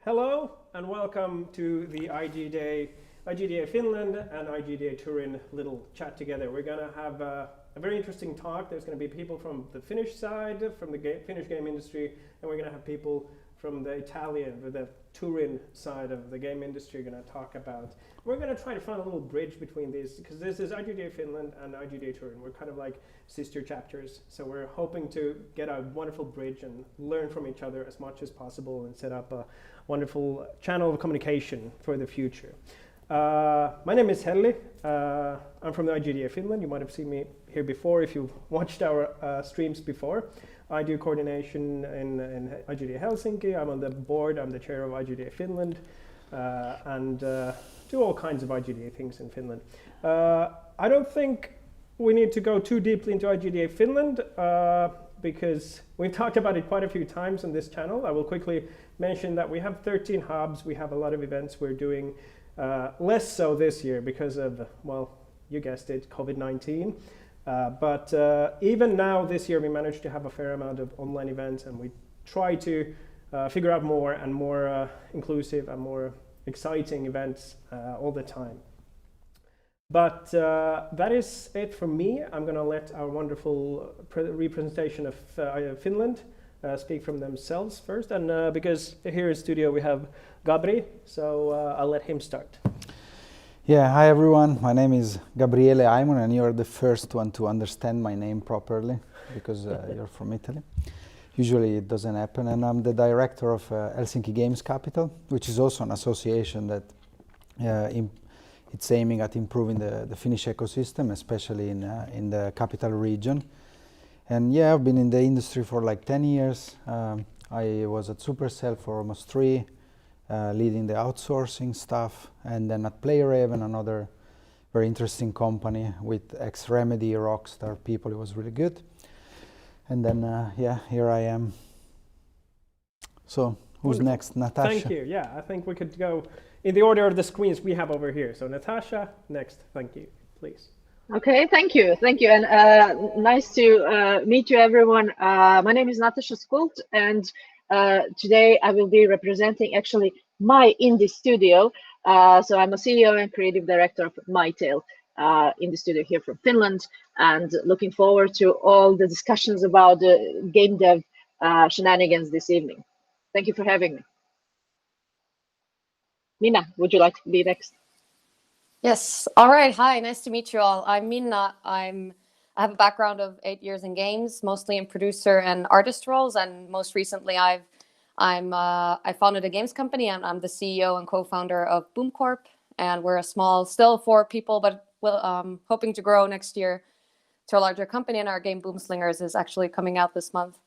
Hello and welcome to the IGDA Finland and IGDA Turin little chat together. We're going to have a very interesting talk. There's going to be people from the Finnish side, from the Finnish game industry, and we're going to have people from the the Turin side of the game industry going to talk about. We're going to try to find a little bridge between these, because this is IGDA Finland and IGDA Turin. We're kind of like sister chapters, so we're hoping to get a wonderful bridge and learn from each other as much as possible and set up a wonderful channel of communication for the future. My name is Helli. I'm from the IGDA Finland. You might have seen me here before if you've watched our streams before. I do coordination in IGDA Helsinki. I'm on the board. I'm the chair of IGDA Finland and do all kinds of IGDA things in Finland. I don't think we need to go too deeply into IGDA Finland because we've talked about it quite a few times on this channel. I will quickly mention that we have 13 hubs. We have a lot of events we're doing. Less so this year because of, well, you guessed it, COVID-19. But even now this year we managed to have a fair amount of online events, and we try to figure out more and more inclusive and more exciting events all the time. But that is it from me. I'm going to let our wonderful representation of Finland speak from themselves first, and because here in studio we have Gabri, so I'll let him start. Yeah, hi everyone. My name is Gabriele Aimon, and you're the first one to understand my name properly because you're from Italy. Usually it doesn't happen, and I'm the director of Helsinki Games Capital, which is also an association that it's aiming at improving the Finnish ecosystem, especially in the capital region. And yeah, I've been in the industry for like 10 years. I was at Supercell for almost 3, leading the outsourcing stuff, and then at PlayerHaven, another very interesting company with ex-Remedy, Rockstar people. It was really good. And then, yeah, here I am. So, who's Wonderful. next? Natasha? Thank you. Yeah, I think we could go in the order of the screens we have over here. So, Natasha, next. Thank you, please. Okay, thank you, and nice to meet you, everyone. My name is Natasha Skult, and today I will be representing actually my indie studio. So I'm a CEO and creative director of MyTale indie studio here from Finland, and looking forward to all the discussions about the game dev shenanigans this evening. Thank you for having me. Minna, would you like to be next? Yes. All right. Hi. Nice to meet you all. I'm Minna. I have a background of 8 years in games, mostly in producer and artist roles, and most recently I founded a games company, and I'm the CEO and co-founder of Boom Corp, and we're a small, still 4 people, but hoping to grow next year to a larger company. And our game Boom Slingers is actually coming out this month.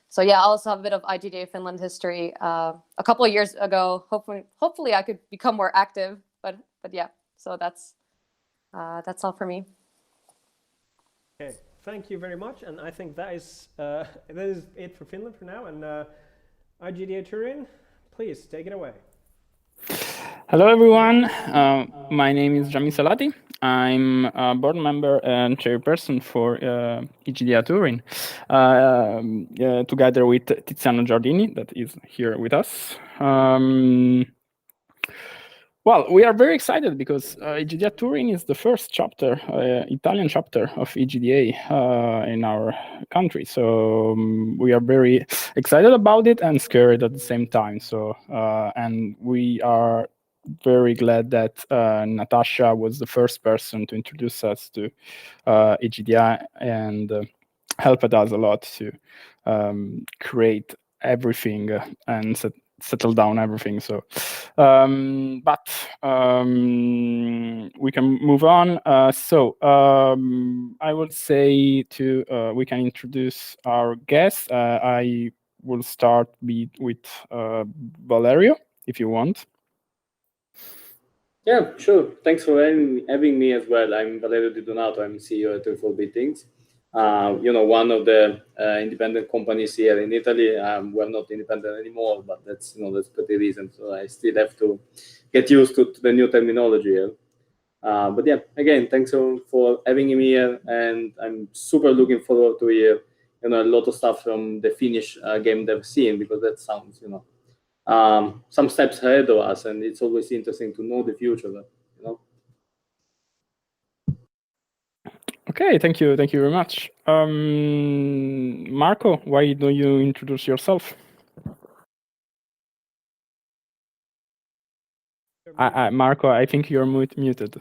So yeah, I also have a bit of IGDA Finland history. A couple of years ago, hopefully I could become more active, but yeah. So that's all for me. Okay, thank you very much, and I think that is it for Finland for now. And IGDA Turin, please take it away. Hello everyone, my name is Jami Salati. I'm a board member and chairperson for IGDA Turin, together with Tiziano Giardini, that is here with us. Well, we are very excited because IGDA Turin is the first chapter, Italian chapter of IGDA in our country. So we are very excited about it and scared at the same time. So and we are very glad that Natasha was the first person to introduce us to IGDA and helped us a lot to create everything and settle down everything. So but we can move on. I would say we can introduce our guests. I will start with Valerio, if you want. Yeah, sure. Thanks for having me as well. I'm Valerio Di Donato. I'm CEO at 34 Things. One of the independent companies here in Italy. We're not independent anymore, but that's pretty recent. So I still have to get used to the new terminology here. But yeah, again, thanks for having me here, and I'm super looking forward to hear a lot of stuff from the Finnish game dev scene, because that sounds, some steps ahead of us, and it's always interesting to know the future, Okay, thank you very much. Marco, why don't you introduce yourself? Marco, I think you're muted.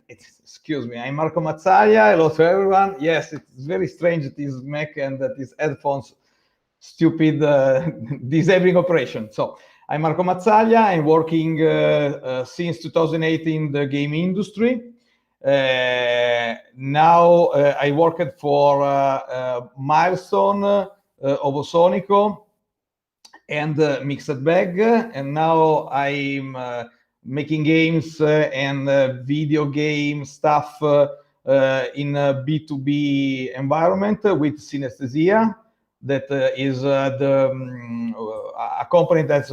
Excuse me, I'm Marco Matsalia. Hello to everyone. Yes, it's very strange that this Mac and that these headphones stupid disabling operation. So I'm Marco Matsalia. I'm working since 2018 in the game industry. Now I worked for Milestone, Ovosonico, and Mixed Bag, and now I'm making games and video game stuff in a B2B environment with Synesthesia. That is a company that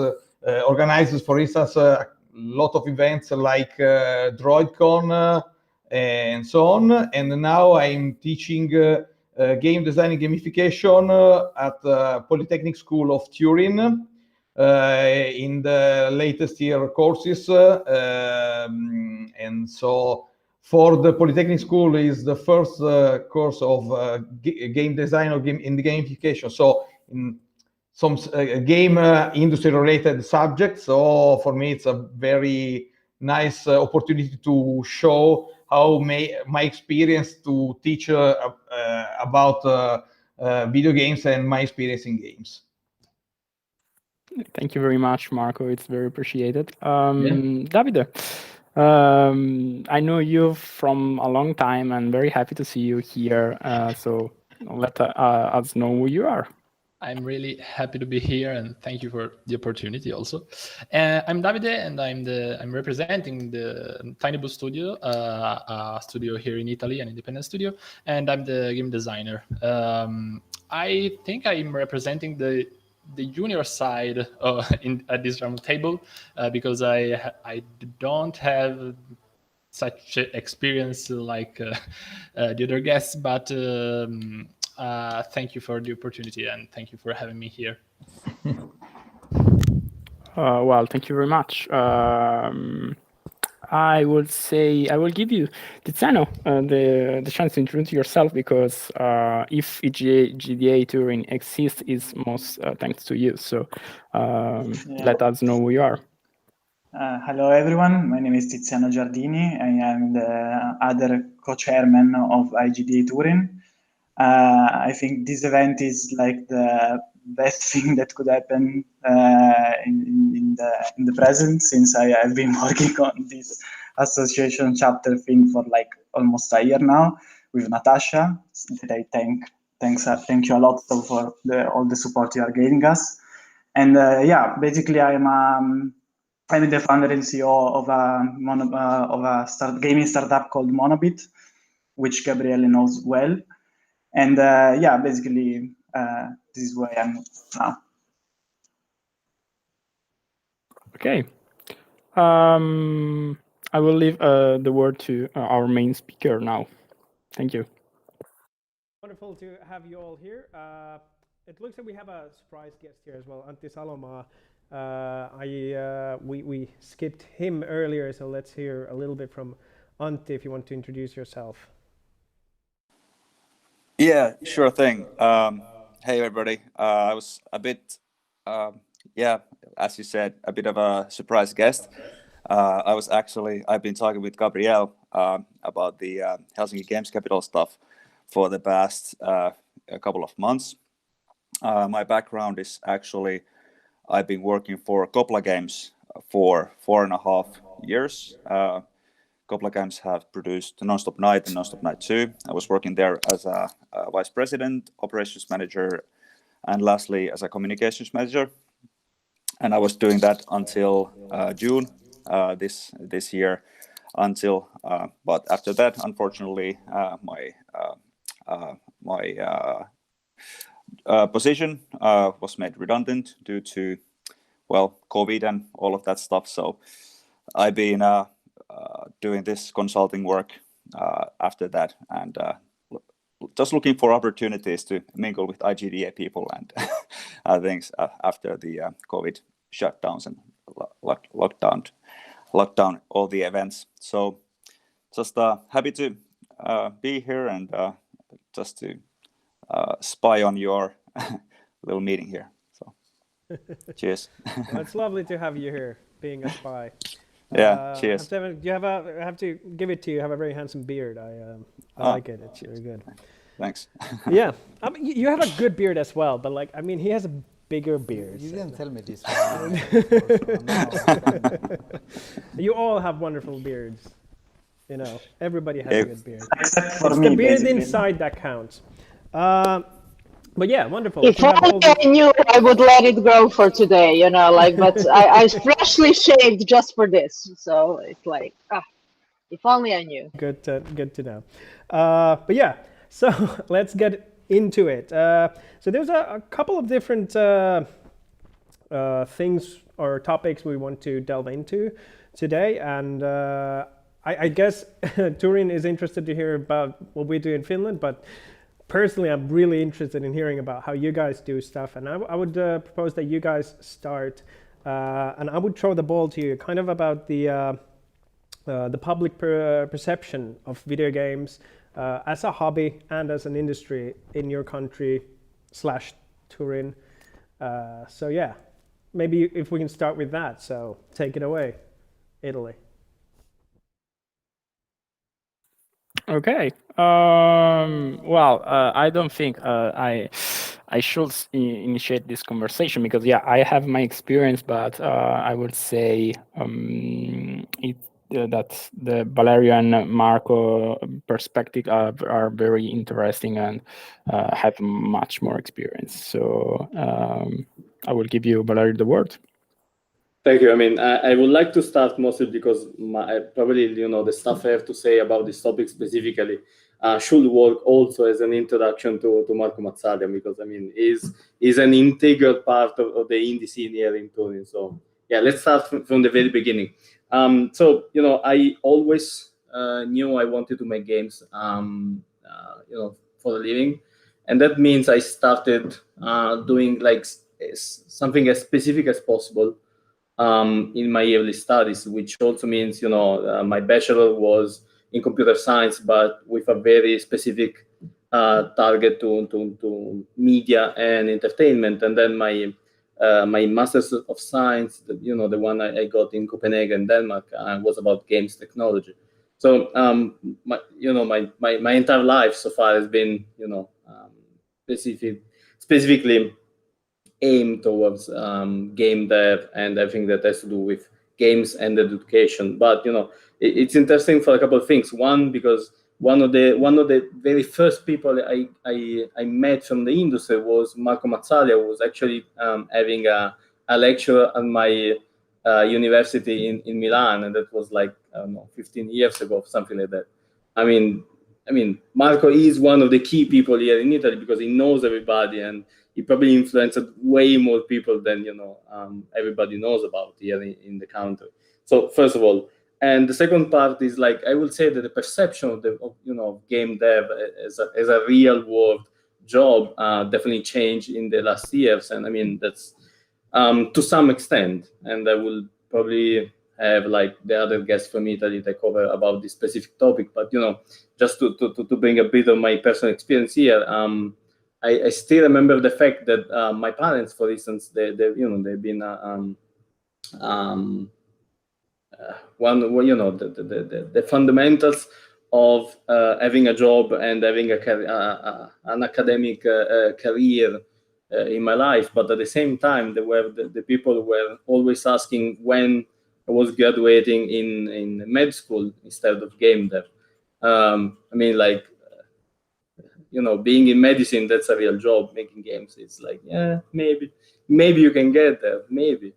organizes, for instance, a lot of events like DroidCon and so on. And now I'm teaching game design and gamification at the Polytechnic School of Turin in the latest year courses. And so for the Polytechnic School is the first course of game design or in the gamification. So in some game industry related subjects. So for me, it's a very nice opportunity to show how my experience to teach about video games and my experience in games. Thank you very much, Marco. It's very appreciated. Yeah. Davide, I know you from a long time and very happy to see you here. So let us know who you are. I'm really happy to be here, and thank you for the opportunity also. I'm Davide, and I'm representing the Tiny Blue Studio, a studio here in Italy, an independent studio, and I'm the game designer. I think I'm representing the junior side at this round table because I don't have such experience like the other guests, but thank you for the opportunity and thank you for having me here. Well, thank you very much. I will give you, Tiziano, the chance to introduce yourself, because if IGDA Turin exists, is most thanks to you. So let us know who you are. Hello, everyone. My name is Tiziano Giardini. I am the other co-chairman of IGDA Turin. I think this event is like the best thing that could happen in the present, since I have been working on this association chapter thing for like almost a year now with Natasha. That I thank you a lot for all the support you are giving us. And yeah, basically I'm the founder and CEO of a gaming startup called Monobit, which Gabriele knows well. And yeah, basically, this is where I am now. Okay. I will leave the word to our main speaker now. Thank you. Wonderful to have you all here. It looks like we have a surprise guest here as well, Antti Salomaa. We skipped him earlier, so let's hear a little bit from Antti if you want to introduce yourself. Yeah, sure thing. Hey everybody. I was a bit, as you said, a bit of a surprise guest. I've been talking with Gabrielle about the Helsinki Games Capital stuff for the past a couple of months. My background is actually, I've been working for Kopla Games for 4.5 years. Kopla Games have produced Nonstop Night and Nonstop Night 2. I was working there as a vice president, operations manager, and lastly as a communications manager. And I was doing that until June this year. But after that, unfortunately, my position was made redundant due to, well, COVID and all of that stuff. So I've been doing this consulting work after that, and just looking for opportunities to mingle with IGDA people and things after the COVID shutdowns and lockdown all the events. So just happy to be here and just to spy on your little meeting here. So cheers. Well, it's lovely to have you here, being a spy. Yeah, cheers. I have to give it to you. You have a very handsome beard. I like it. It's really good. Thanks. Yeah, I mean, you have a good beard as well, but like, I mean, he has a bigger beard. You didn't tell me this. You all have wonderful beards. You know, everybody has a good beard. Except for It's me, the beard basically. inside that counts. But yeah, wonderful. If You have all only I knew, I would let it grow for today, you know, like, but I freshly shaved just for this. So it's like, if only I knew. Good to know. But yeah, so let's get into it. So there's a couple of different things or topics we want to delve into today. And I guess Turin is interested to hear about what we do in Finland, but personally, I'm really interested in hearing about how you guys do stuff. And I would propose that you guys start, and I would throw the ball to you, kind of about the public perception of video games as a hobby and as an industry in your country / Turin. So yeah, maybe if we can start with that. So take it away, Italy. Okay. Well, I don't think I should initiate this conversation because yeah, I have my experience, but I would say that the Valerio and Marco perspective are very interesting and have much more experience. So I will give you, Valerio, the word. Thank you. I mean, I would like to start mostly because probably, the stuff I have to say about this topic specifically should work also as an introduction to Marco Matsalia, because, I mean, is an integral part of the indie scene here in Turin. So, yeah, let's start from the very beginning. So, I always knew I wanted to make games, for a living. And that means I started doing like something as specific as possible in my early studies, which also means, my bachelor was in computer science, but with a very specific target to media and entertainment. And then my master's of science, the one I got in Copenhagen, Denmark, was about games technology. So, my entire life so far has been, specifically aimed towards game dev and everything that has to do with games and education. But it's interesting for a couple of things. One, because one of the very first people I met from the industry was Marco Matsalia, who was actually having a lecture at my university in Milan, and that was like, I don't know, 15 years ago, something like that. I mean, Marco is one of the key people here in Italy because he knows everybody, and he probably influenced way more people than everybody knows about here in the country. So first of all, and the second part is like, I would say that the perception of game dev as a real world job definitely changed in the last years, and I mean that's to some extent, and I will probably have like the other guests from Italy that cover about this specific topic. But just to bring a bit of my personal experience here, I still remember the fact that my parents, for instance, they've been the fundamentals of having a job and having an academic career in my life. But at the same time, there were the people who were always asking when I was graduating in med school instead of game dev. I mean, like, being in medicine, that's a real job. Making games, it's like, yeah, maybe you can get there, maybe.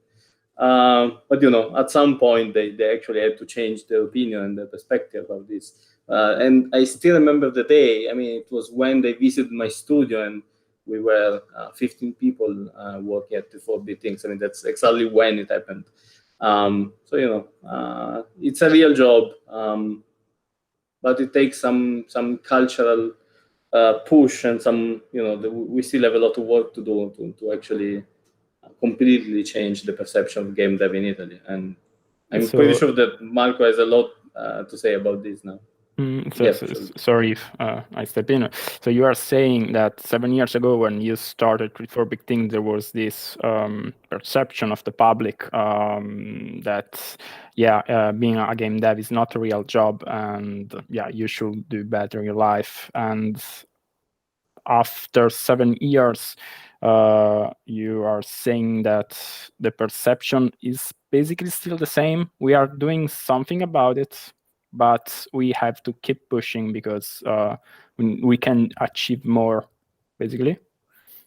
But at some point they actually had to change their opinion and their perspective of this. And I still remember the day. I mean, it was when they visited my studio, and we were 15 people working at the 4-bit things. I mean, that's exactly when it happened. So it's a real job, but it takes some cultural push and some, we still have a lot of work to do to actually completely change the perception of game dev in Italy. And I'm pretty sure that Marco has a lot to say about this now. Sorry if I step in. So you are saying that 7 years ago, when you started for Big Things, there was this perception of the public that being a game dev is not a real job, and you should do better in your life. And after 7 years, you are saying that the perception is basically still the same. We are doing something about it, but we have to keep pushing because we can achieve more, basically.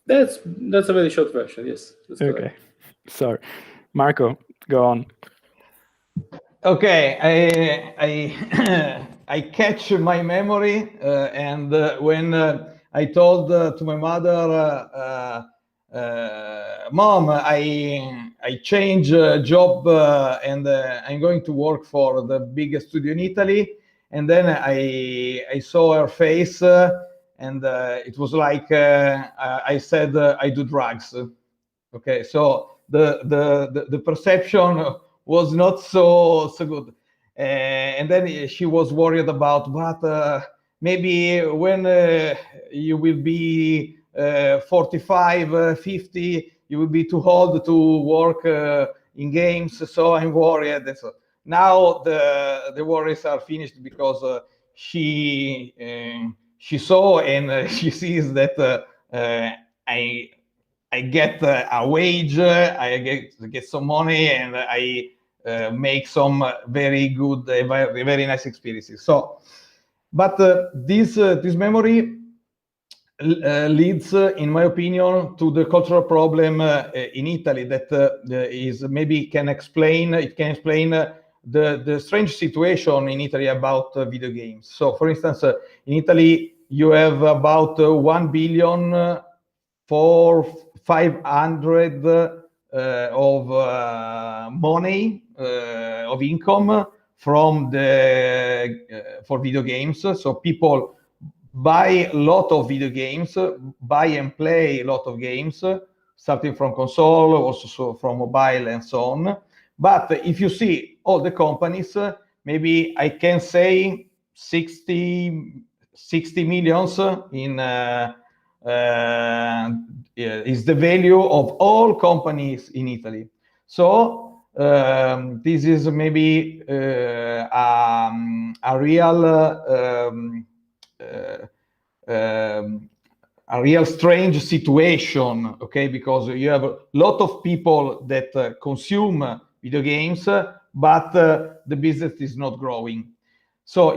That's a very short version, yes. That's okay. Correct. Sorry. Marco, go on. Okay, I catch my memory, and when I told to my mother, Mom, I change job and I'm going to work for the biggest studio in Italy, and then I saw her face, and it was like I said I do drugs. Okay, so the perception was not so good, and then she was worried about, but maybe when you will be 45, 50, you will be too old to work in games. So I'm worried. And so now the worries are finished because she saw and she sees that I get a wage, I get some money, and I make some very good, very nice experiences. So, but this memory leads, in my opinion, to the cultural problem in Italy that is maybe can explain the strange situation in Italy about video games. So, for instance, in Italy, you have about 1 billion for 500 of money of income from for video games. So people buy a lot of video games, buy and play a lot of games, starting from console, also from mobile and so on. But if you see all the companies, maybe I can say 60 millions in is the value of all companies in Italy. So this is maybe a real strange situation, okay? Because you have a lot of people that consume video games, but the business is not growing. So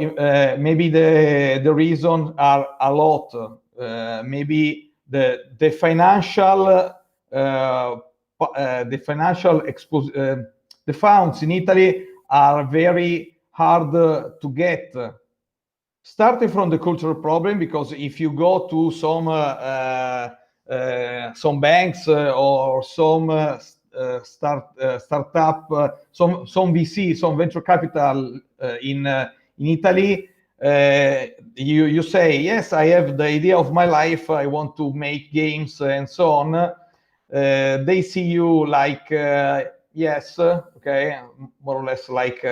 maybe the reasons are a lot. Maybe the financial the funds in Italy are very hard to get. Starting from the cultural problem, because if you go to some banks or some startup, some VC, some venture capital in Italy, you say, yes, I have the idea of my life, I want to make games and so on. They see you like, yes, okay, more or less like,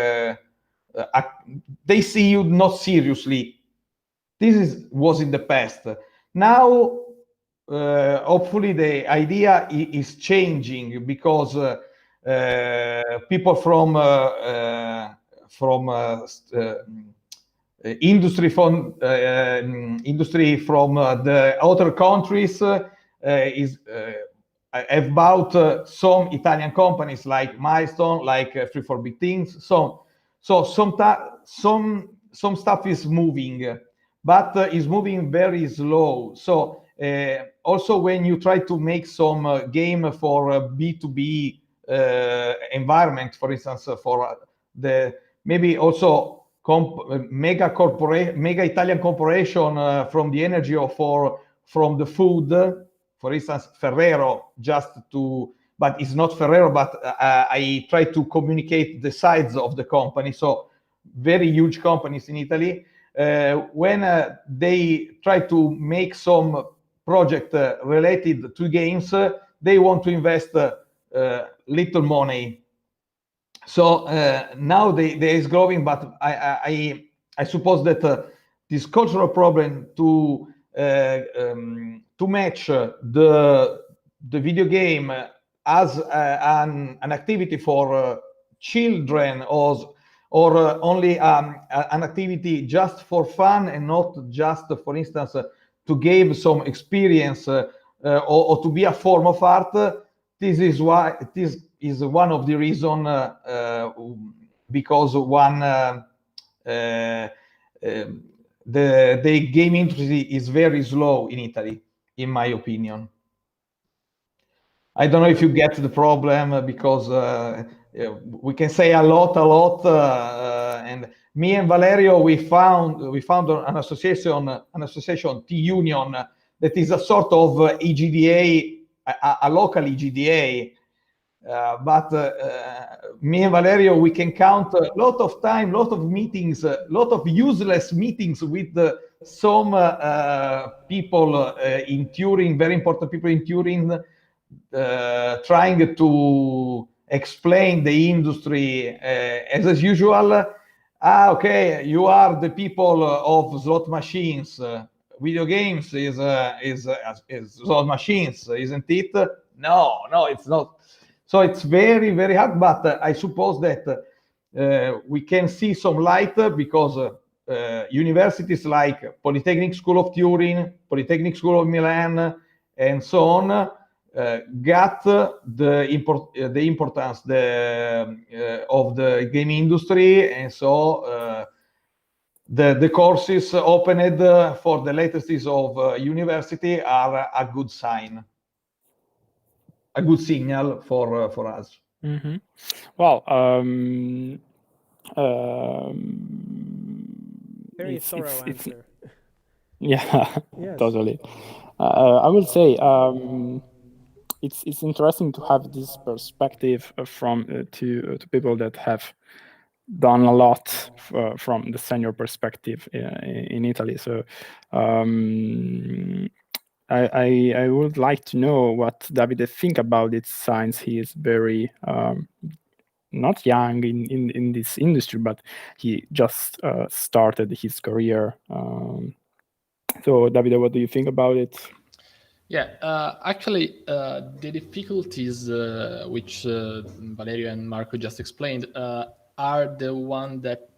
they see you not seriously. This was in the past. Now, hopefully the idea is changing because people from industry from the other countries have bought some Italian companies like Milestone, like Free for Big Things. So some stuff is moving, but is moving very slow. So also when you try to make some game for a B2B environment, for instance, for the maybe also mega Italian corporation from the energy or from the food, for instance, Ferrero, but it's not Ferrero, but I try to communicate the size of the company. So very huge companies in Italy when they try to make some project related to games, they want to invest little money. So now there is growing, but I suppose that this cultural problem to match the video game as an activity for children or only an activity just for fun and not just, for instance, to give some experience or to be a form of art. This is why this is one of the reason because the game industry is very slow in Italy, in my opinion. I don't know if you get the problem because we can say a lot, and me and Valerio we found an association T Union that is a sort of EGDA, a local EGDA. But me and Valerio, we can count a lot of time, lot of meetings, lot of useless meetings with some people in Turin, very important people in Turin, trying to explain the industry as usual. Okay, you are the people of slot machines. Video games is slot machines, isn't it? No, it's not. So it's very, very hard, but I suppose that we can see some light because universities like Polytechnic School of Turin, Polytechnic School of Milan, and so on got the importance of the game industry, and so the courses opened for the latest of university are a good sign. A good signal for us. Mm-hmm. Well, very thorough answer. Yeah, yes. Totally. I will say it's interesting to have this perspective from to people that have done a lot from the senior perspective in Italy. So I would like to know what Davide think about it, since he is very not young in this industry, but he just started his career. So Davide, what do you think about it? Yeah, actually, the difficulties which Valerio and Marco just explained are the one that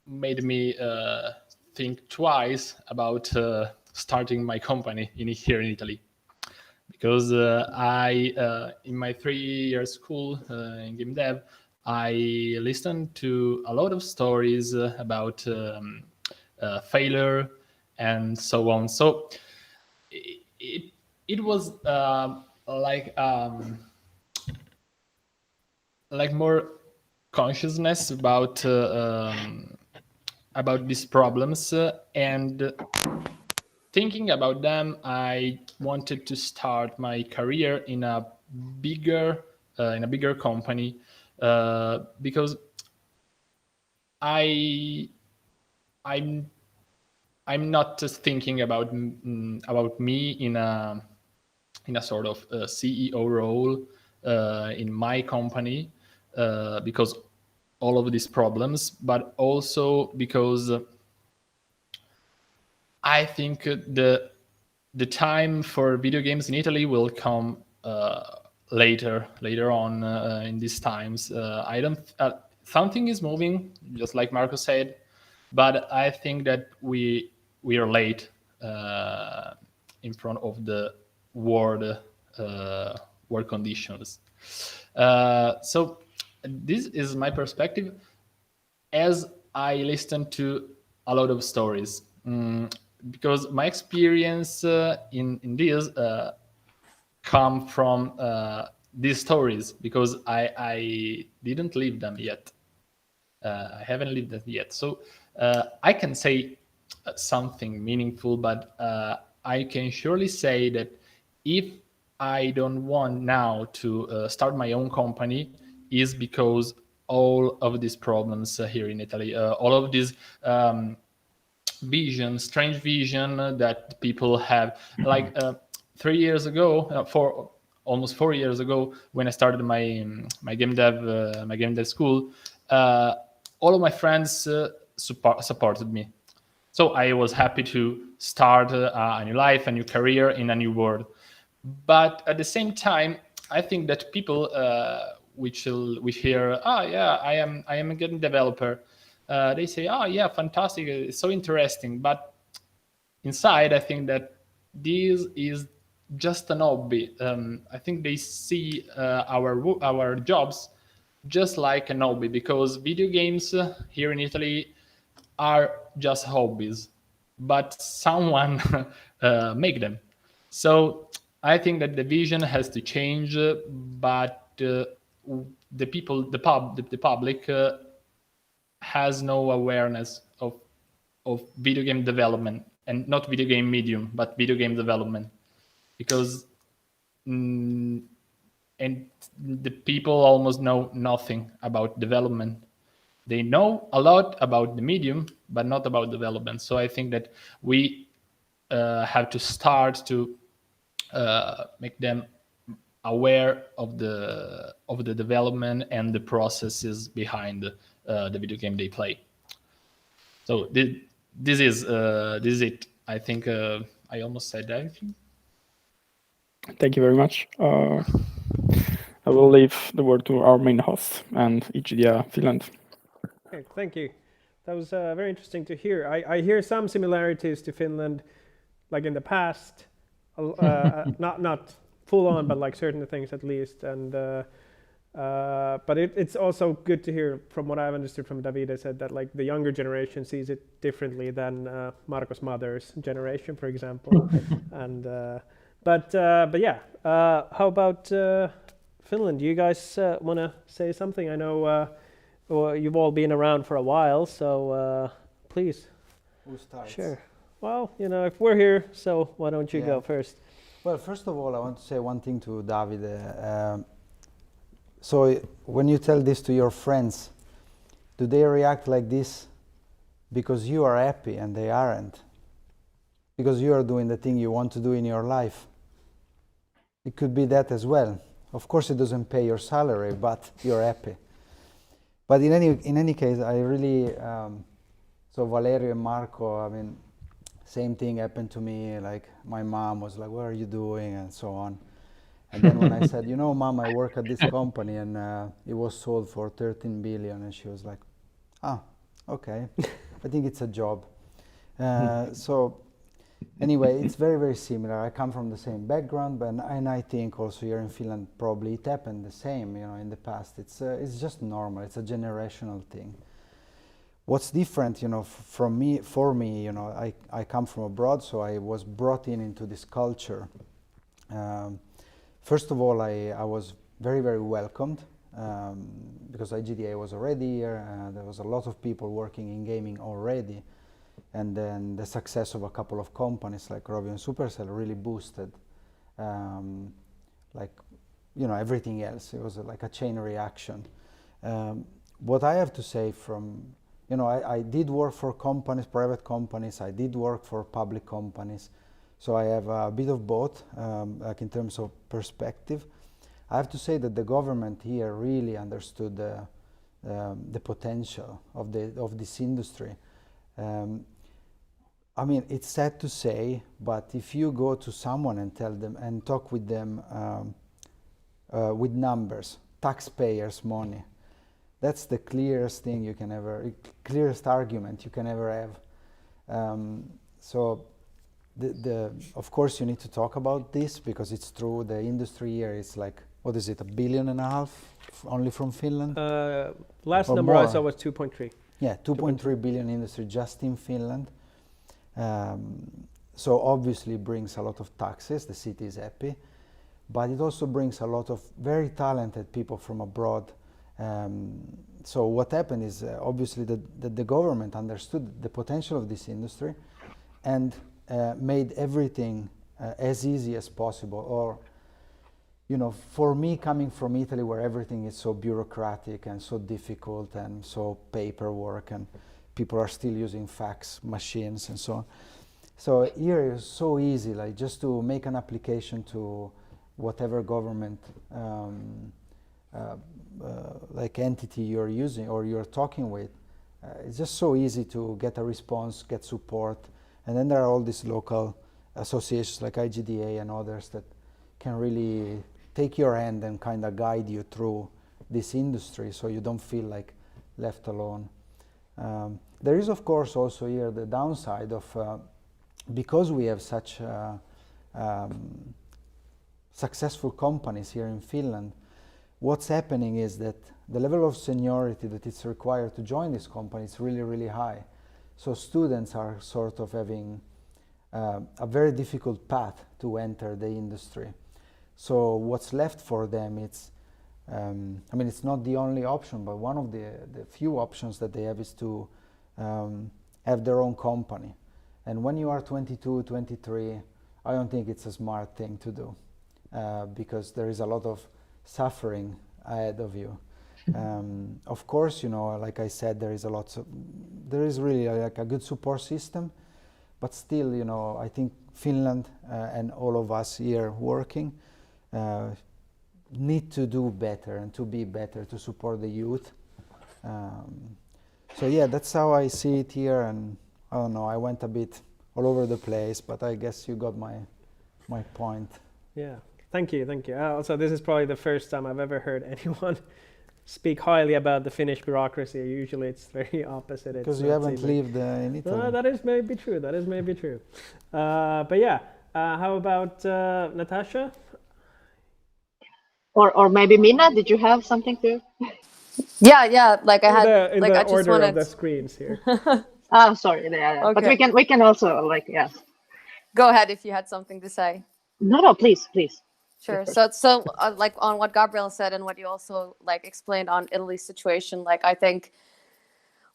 made me think twice about starting my company here in Italy, because I in my 3-year school in game dev, I listened to a lot of stories about failure and so on. So it was like more consciousness about these problems, and thinking about them, I wanted to start my career in a bigger company, because I'm not just thinking about me in a sort of CEO role in my company, because all of these problems, but also because I think the time for video games in Italy will come later on in these times. I don't. Something is moving, just like Marco said, but I think that we are late in front of the world conditions. So this is my perspective as I listen to a lot of stories, because my experience in this come from these stories, because I didn't live them yet. I haven't lived them yet, so I can say something meaningful, but I can surely say that if I don't want now to start my own company, is because all of these problems here in Italy, all of these strange vision that people have. Like 3 years ago, almost 4 years ago, when I started my game dev school, all of my friends supported me. So I was happy to start a new life, a new career in a new world. But at the same time, I think that people we hear, I am a game developer. They say, oh yeah, fantastic, it's so interesting. But inside, I think that this is just an hobby. I think they see our jobs just like an hobby, because video games here in Italy are just hobbies, but someone make them. So I think that the vision has to change, but the people, the public has no awareness of video game development, and not video game medium, but video game development, because and the people almost know nothing about development. They know a lot about the medium, but not about development. So I think that we have to start to make them aware of the development and the processes behind the video game they play. So this is it. I think I almost said everything. Thank you very much. I will leave the word to our main host and IGDA Finland. Okay, thank you. That was very interesting to hear. I hear some similarities to Finland, like in the past, not full on, but like certain things at least. And but it's also good to hear, from what I've understood from Davide said, that like the younger generation sees it differently than Marco's mother's generation, for example. And but yeah, how about Finland? Do you guys want to say something? I know you've all been around for a while, so please. Who starts? Sure. Well, you know, if we're here, so why don't you go first? Well, first of all, I want to say one thing to Davide. So when you tell this to your friends, do they react like this because you are happy and they aren't? Because you are doing the thing you want to do in your life? It could be that as well. Of course, it doesn't pay your salary, but you're happy. But in any case, I really, so Valerio and Marco, I mean, same thing happened to me. Like my mom was like, "What are you doing?" and so on. And then when I said, "You know, Mom, I work at this company and it was sold for 13 billion," and she was like, "Ah, okay, I think it's a job." So anyway, it's very, very similar. I come from the same background, but and I think also here in Finland probably it happened the same. You know, in the past, it's just normal. It's a generational thing. What's different, you know, for me, you know, I come from abroad, so I was brought into this culture. First of all, I was very, very welcomed because IGDA was already here. There was a lot of people working in gaming already. And then the success of a couple of companies like Rovio and Supercell really boosted, like, you know, everything else. It was like a chain reaction. What I have to say you know, I did work for companies, private companies. I did work for public companies. So I have a bit of both, like in terms of perspective. I have to say that the government here really understood the potential of this industry. I mean, it's sad to say, but if you go to someone and tell them and talk with them with numbers, taxpayers' money, that's the clearest thing you can ever, clearest argument you can ever have. So, of course, you need to talk about this because it's true. The industry here is like, what is it, $1.5 billion only from Finland? Last or number more. I saw was 2.3. Yeah, 2.3 billion industry just in Finland. So obviously it brings a lot of taxes, the city is happy, but it also brings a lot of very talented people from abroad. So what happened is obviously the government understood the potential of this industry and made everything as easy as possible, or for me, coming from Italy, where everything is so bureaucratic and so difficult and so paperwork, and people are still using fax machines and so on. So here it's so easy, like just to make an application to whatever government like entity you're using or you're talking with. It's just so easy to get a response, get support, and then there are all these local associations like IGDA and others that can really take your hand and kind of guide you through this industry, so you don't feel like left alone. There is, of course, also here the downside of because we have such successful companies here in Finland. What's happening is that the level of seniority that is required to join this company is really, really high. So students are sort of having a very difficult path to enter the industry. So what's left for them, it's it's not the only option, but one of the few options that they have is to have their own company. And when you are 22, 23, I don't think it's a smart thing to do because there is a lot of suffering ahead of you. Of course, like I said, there is really like a good support system, but still, I think Finland and all of us here working need to do better and to be better to support the youth. So yeah, that's how I see it here, and I don't know, I went a bit all over the place, but I guess you got my point. Yeah, thank you. Also, this is probably the first time I've ever heard anyone speak highly about the Finnish bureaucracy. Usually it's very opposite. Because you haven't lived in Italy. That is maybe true. But yeah, how about Natasha? Or maybe Minna, did you have something to? Yeah. Like I had, in like the I just order wanted. of the screens here. Oh, sorry. Yeah. Okay. But we can also yeah. Go ahead if you had something to say. No, please. Sure. So like on what Gabriel said and what you also like explained on Italy's situation, like I think,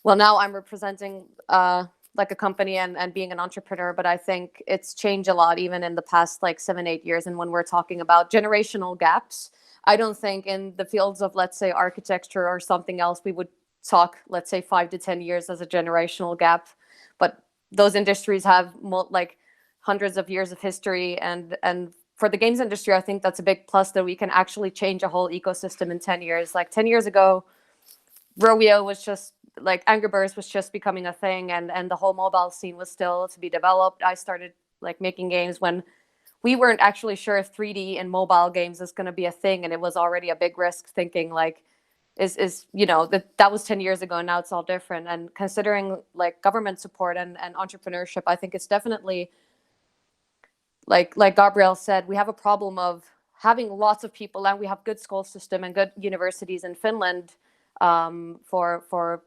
well, now I'm representing like a company and being an entrepreneur, but I think it's changed a lot even in the past like 7-8 years. And when we're talking about generational gaps, I don't think in the fields of, let's say, architecture or something else, we would talk, let's say, 5 to 10 years as a generational gap. But those industries have like hundreds of years of history, and for the games industry, I think that's a big plus that we can actually change a whole ecosystem in 10 years. Like 10 years ago, Rovio was just like Angry Birds was just becoming a thing, and the whole mobile scene was still to be developed. I started like making games when we weren't actually sure if 3D in mobile games is going to be a thing, and it was already a big risk thinking like that was 10 years ago, and now it's all different. And considering like government support and entrepreneurship, I think it's definitely like Gabriel said, we have a problem of having lots of people, and we have good school system and good universities in Finland for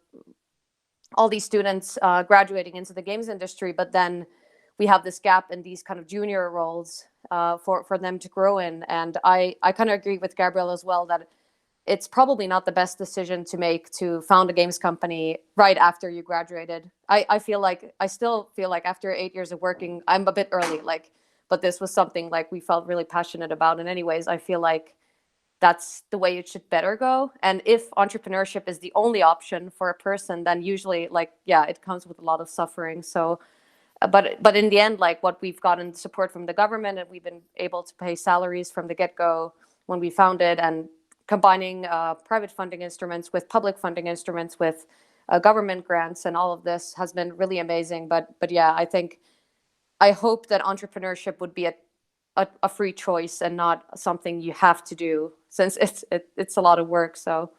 all these students graduating into the games industry, but then we have this gap in these kind of junior roles for them to grow in. And I kind of agree with Gabriel as well that it's probably not the best decision to make to found a games company right after you graduated. I still feel like after 8 years of working, I'm a bit early, but this was something like we felt really passionate about. And anyways, I feel like that's the way it should better go. And if entrepreneurship is the only option for a person, then usually it comes with a lot of suffering. So, but in the end, like what we've gotten support from the government, and we've been able to pay salaries from the get-go when we founded, and combining private funding instruments with public funding instruments with government grants, and all of this has been really amazing. But yeah, I hope that entrepreneurship would be a free choice and not something you have to do, since it's a lot of work. So,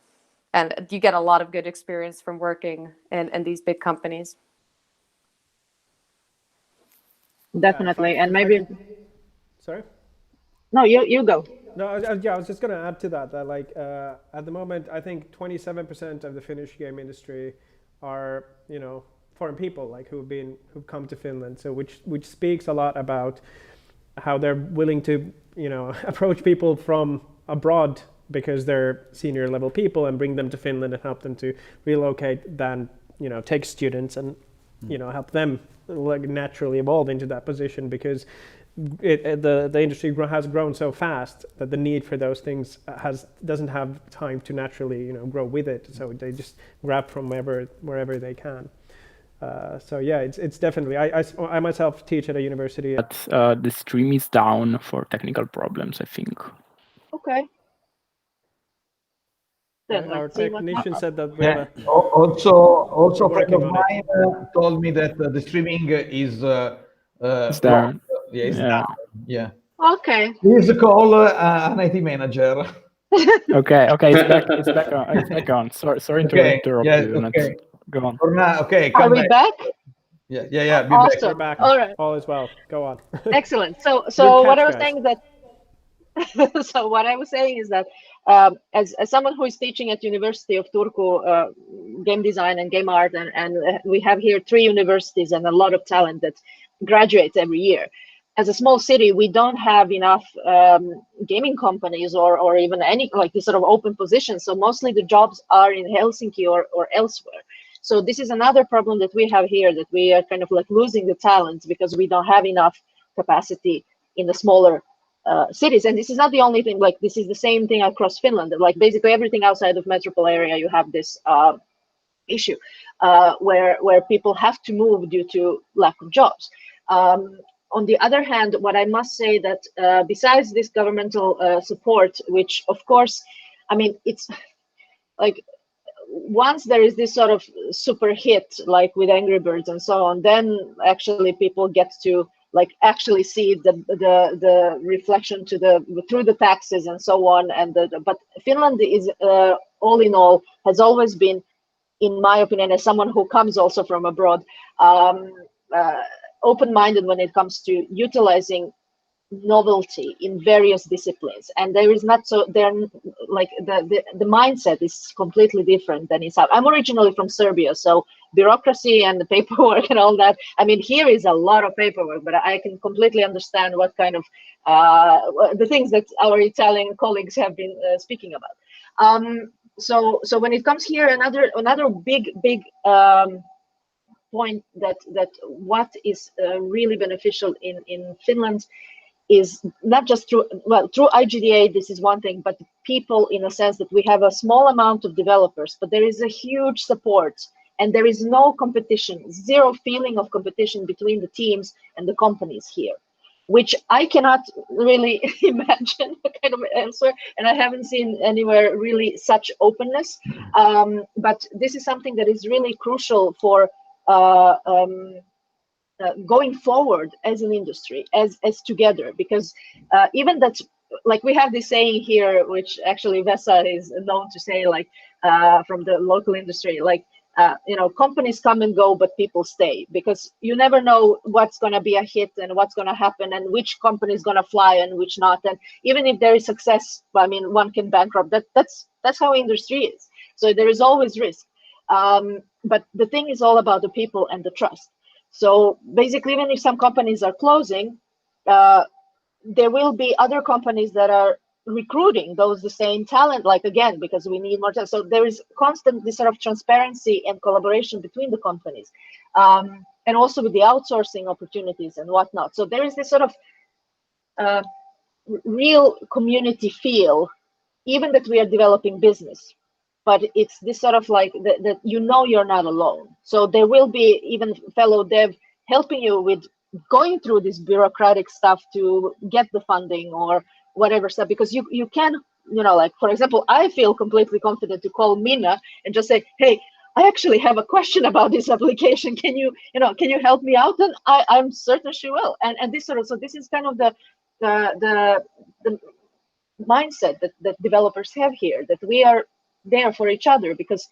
and you get a lot of good experience from working in these big companies. Definitely. And maybe. Sorry? No, you go. No, I was just going to add to that at the moment, I think 27% of the Finnish game industry are, foreign people, like who've come to Finland. So which speaks a lot about how they're willing to, approach people from abroad because they're senior level people and bring them to Finland and help them to relocate, than, take students and, help them naturally evolve into that position. Because the industry has grown so fast that the need for those things doesn't have time to naturally grow with it. So they just grab from wherever they can. So yeah, it's definitely. I myself teach at a university. But the stream is down for technical problems, I think. Okay. Then Our let's see what technician happens. said that we have a. Also a friend working of on it. mine told me that the streaming is It's down. Yeah, it's Yeah. down. Yeah. Okay. Please call an IT manager. Okay, it's back on. It's back on. Sorry to Okay, interrupt yes, you. okay. Go on. For now, okay, Are come we back? Yeah, be back. Awesome. We're back. All right. All is well. Go on. Excellent. So Good what catch, I was guys. saying that so what I was saying is that as someone who is teaching at University of Turku game design and game art, and we have here 3 universities and a lot of talent that graduates every year. As a small city, we don't have enough gaming companies or even any like this sort of open positions. So mostly the jobs are in Helsinki or elsewhere. So this is another problem that we have here, that we are kind of like losing the talents because we don't have enough capacity in the smaller cities. And this is not the only thing, like this is the same thing across Finland. Like basically everything outside of metropole area, you have this issue where people have to move due to lack of jobs. On the other hand, what I must say that besides this governmental support, which of course, I mean, it's like once there is this sort of super hit, like with Angry Birds and so on, then actually people get to like actually see the reflection to through the taxes and so on. And but Finland is all in all has always been, in my opinion, as someone who comes also from abroad, open-minded when it comes to utilizing novelty in various disciplines. And there is not so there like the mindset is completely different than in South. I'm originally from Serbia, so bureaucracy and the paperwork and all that, I mean, here is a lot of paperwork, but I can completely understand what kind of the things that our Italian colleagues have been speaking about. So when it comes here, another big point that what is really beneficial in Finland is not just through IGDA, this is one thing, but people, in a sense that we have a small amount of developers, but there is a huge support and there is no competition, zero feeling of competition between the teams and the companies here, which I cannot really imagine kind of answer, and I haven't seen anywhere really such openness. But this is something that is really crucial for going forward as an industry, as together, because even that, like we have this saying here, which actually Vesa is known to say, like from the local industry, like companies come and go, but people stay, because you never know what's going to be a hit and what's going to happen and which company is going to fly and which not. And even if there is success, I mean, one can bankrupt. That's how industry is. So there is always risk. But the thing is all about the people and the trust. So basically, even if some companies are closing, there will be other companies that are recruiting the same talent, like again, because we need more talent. So there is constant this sort of transparency and collaboration between the companies, and also with the outsourcing opportunities and whatnot. So there is this sort of real community feel, even that we are developing business. But it's this sort of like that you're not alone. So there will be even fellow dev helping you with going through this bureaucratic stuff to get the funding or whatever stuff, because you can, like for example, I feel completely confident to call Minna and just say, hey, I actually have a question about this application. Can you help me out? And I'm certain she will. And this sort of, so this is kind of the mindset that developers have here, that we are there for each other, because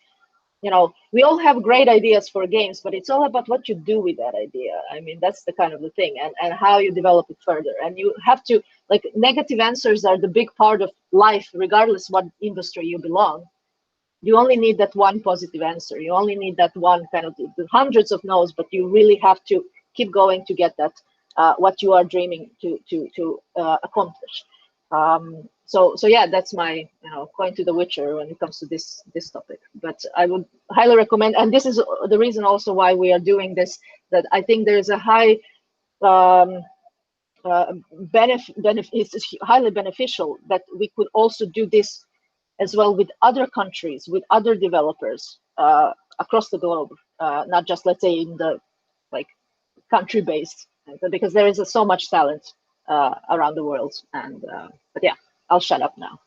we all have great ideas for games, but it's all about what you do with that idea. I mean, that's the kind of the thing, and how you develop it further. And you have to, like, negative answers are the big part of life, regardless what industry you belong. You only need that one positive answer. You only need that one kind of the hundreds of no's, but you really have to keep going to get that what you are dreaming to accomplish. So yeah, that's my coin to the Witcher when it comes to this topic. But I would highly recommend, and this is the reason also why we are doing this, that I think there is a high it's highly beneficial that we could also do this as well with other countries, with other developers across the globe, not just, let's say, in the like country-based, because there is so much talent around the world. And but yeah, I'll shut up now.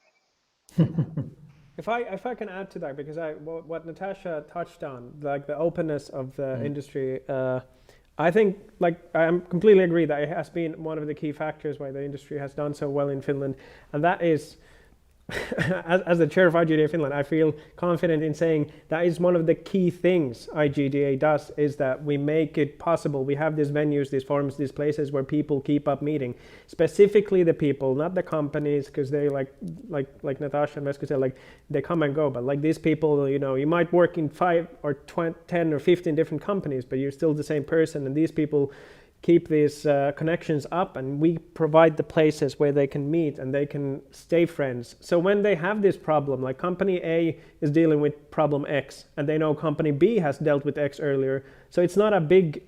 If I can add to that, because what Natasha touched on, like the openness of the industry, I think, like, I completely agree that it has been one of the key factors why the industry has done so well in Finland, and that is, as the chair of IGDA Finland, I feel confident in saying that is one of the key things IGDA does, is that we make it possible. We have these venues, these forums, these places where people keep up meeting, specifically the people, not the companies, because they like Natasha and Veska said, like, they come and go, but like these people, you know, you might work in 5 or 10 or 15 different companies, but you're still the same person, and these people keep these connections up, and we provide the places where they can meet and they can stay friends. So when they have this problem, like company A is dealing with problem X, and they know company B has dealt with X earlier, so it's not a big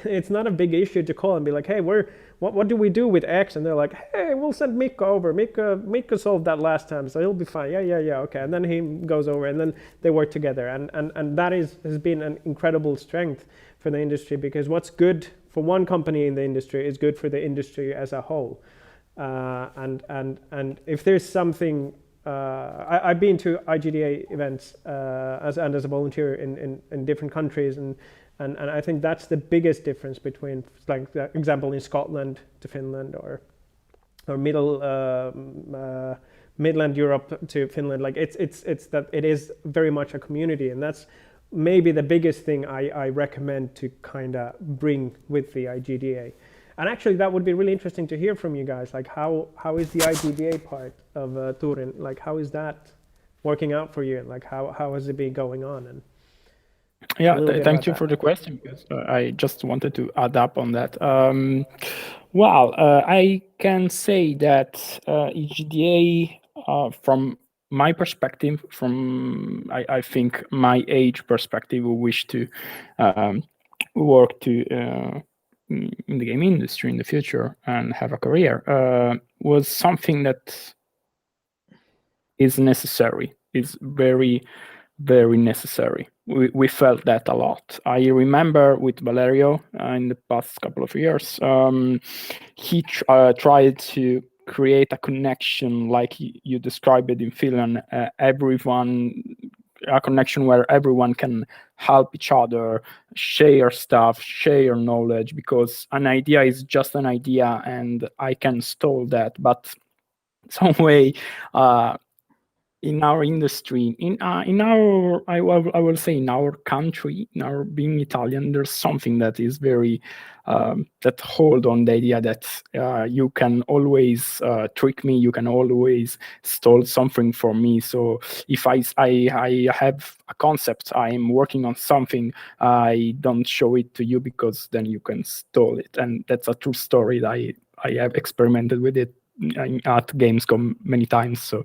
issue to call and be like, hey, what do we do with X? And they're like, hey, we'll send Mikko over. Mikko solved that last time, so he'll be fine. Yeah, okay. And then he goes over, and then they work together, and that has been an incredible strength for the industry, because what's good for one company in the industry is good for the industry as a whole. And if there's something, I've been to IGDA events as a volunteer in different countries, and I think that's the biggest difference between, like, the example in Scotland to Finland, or Midland Europe to Finland. Like, it's that it is very much a community, and that's maybe the biggest thing I recommend to kind of bring with the IGDA. And actually, that would be really interesting to hear from you guys. Like, how is the IGDA part of Turin? Like, how is that working out for you? And like, how has it been going on? And yeah, thank you for the question, because I just wanted to add up on that. I can say that IGDA, from my perspective, from I think my age perspective, who wish to work in the game industry in the future and have a career, was something that is necessary. Is very, very necessary. We felt that a lot. I remember with Valerio in the past couple of years, he tried to create a connection like you described it in Finland, a connection where everyone can help each other, share stuff, share knowledge, because an idea is just an idea and I can stole that. But some way, in our industry, in our, I will say, in our country, in our being Italian, there's something that is very that hold on the idea that you can always trick me, you can always steal something from me. So if I have a concept, I'm working on something, I don't show it to you, because then you can steal it. And that's a true story that I have experimented with it at Gamescom many times. So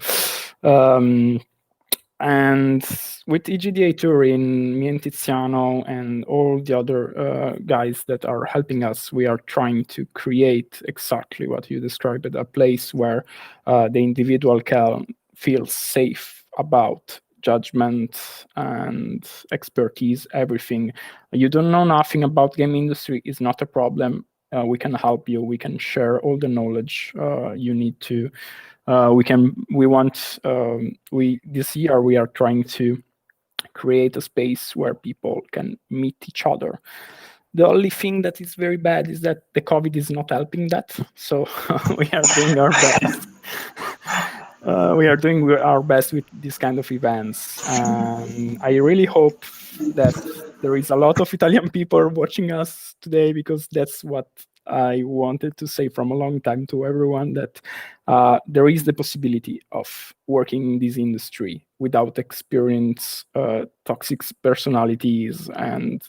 and with IGDA Turin, me and Tiziano and all the other guys that are helping us, we are trying to create exactly what you described, a place where the individual can feel safe about judgment and expertise, everything. You don't know nothing about game industry is not a problem. We can help you. We can share all the knowledge you need to. This year we are trying to create a space where people can meet each other. The only thing that is very bad is that the COVID is not helping that. So we are doing our best. We are doing our best with this kind of events. I really hope that there is a lot of Italian people watching us today, because that's what I wanted to say from a long time to everyone, that there is the possibility of working in this industry without experience toxic personalities and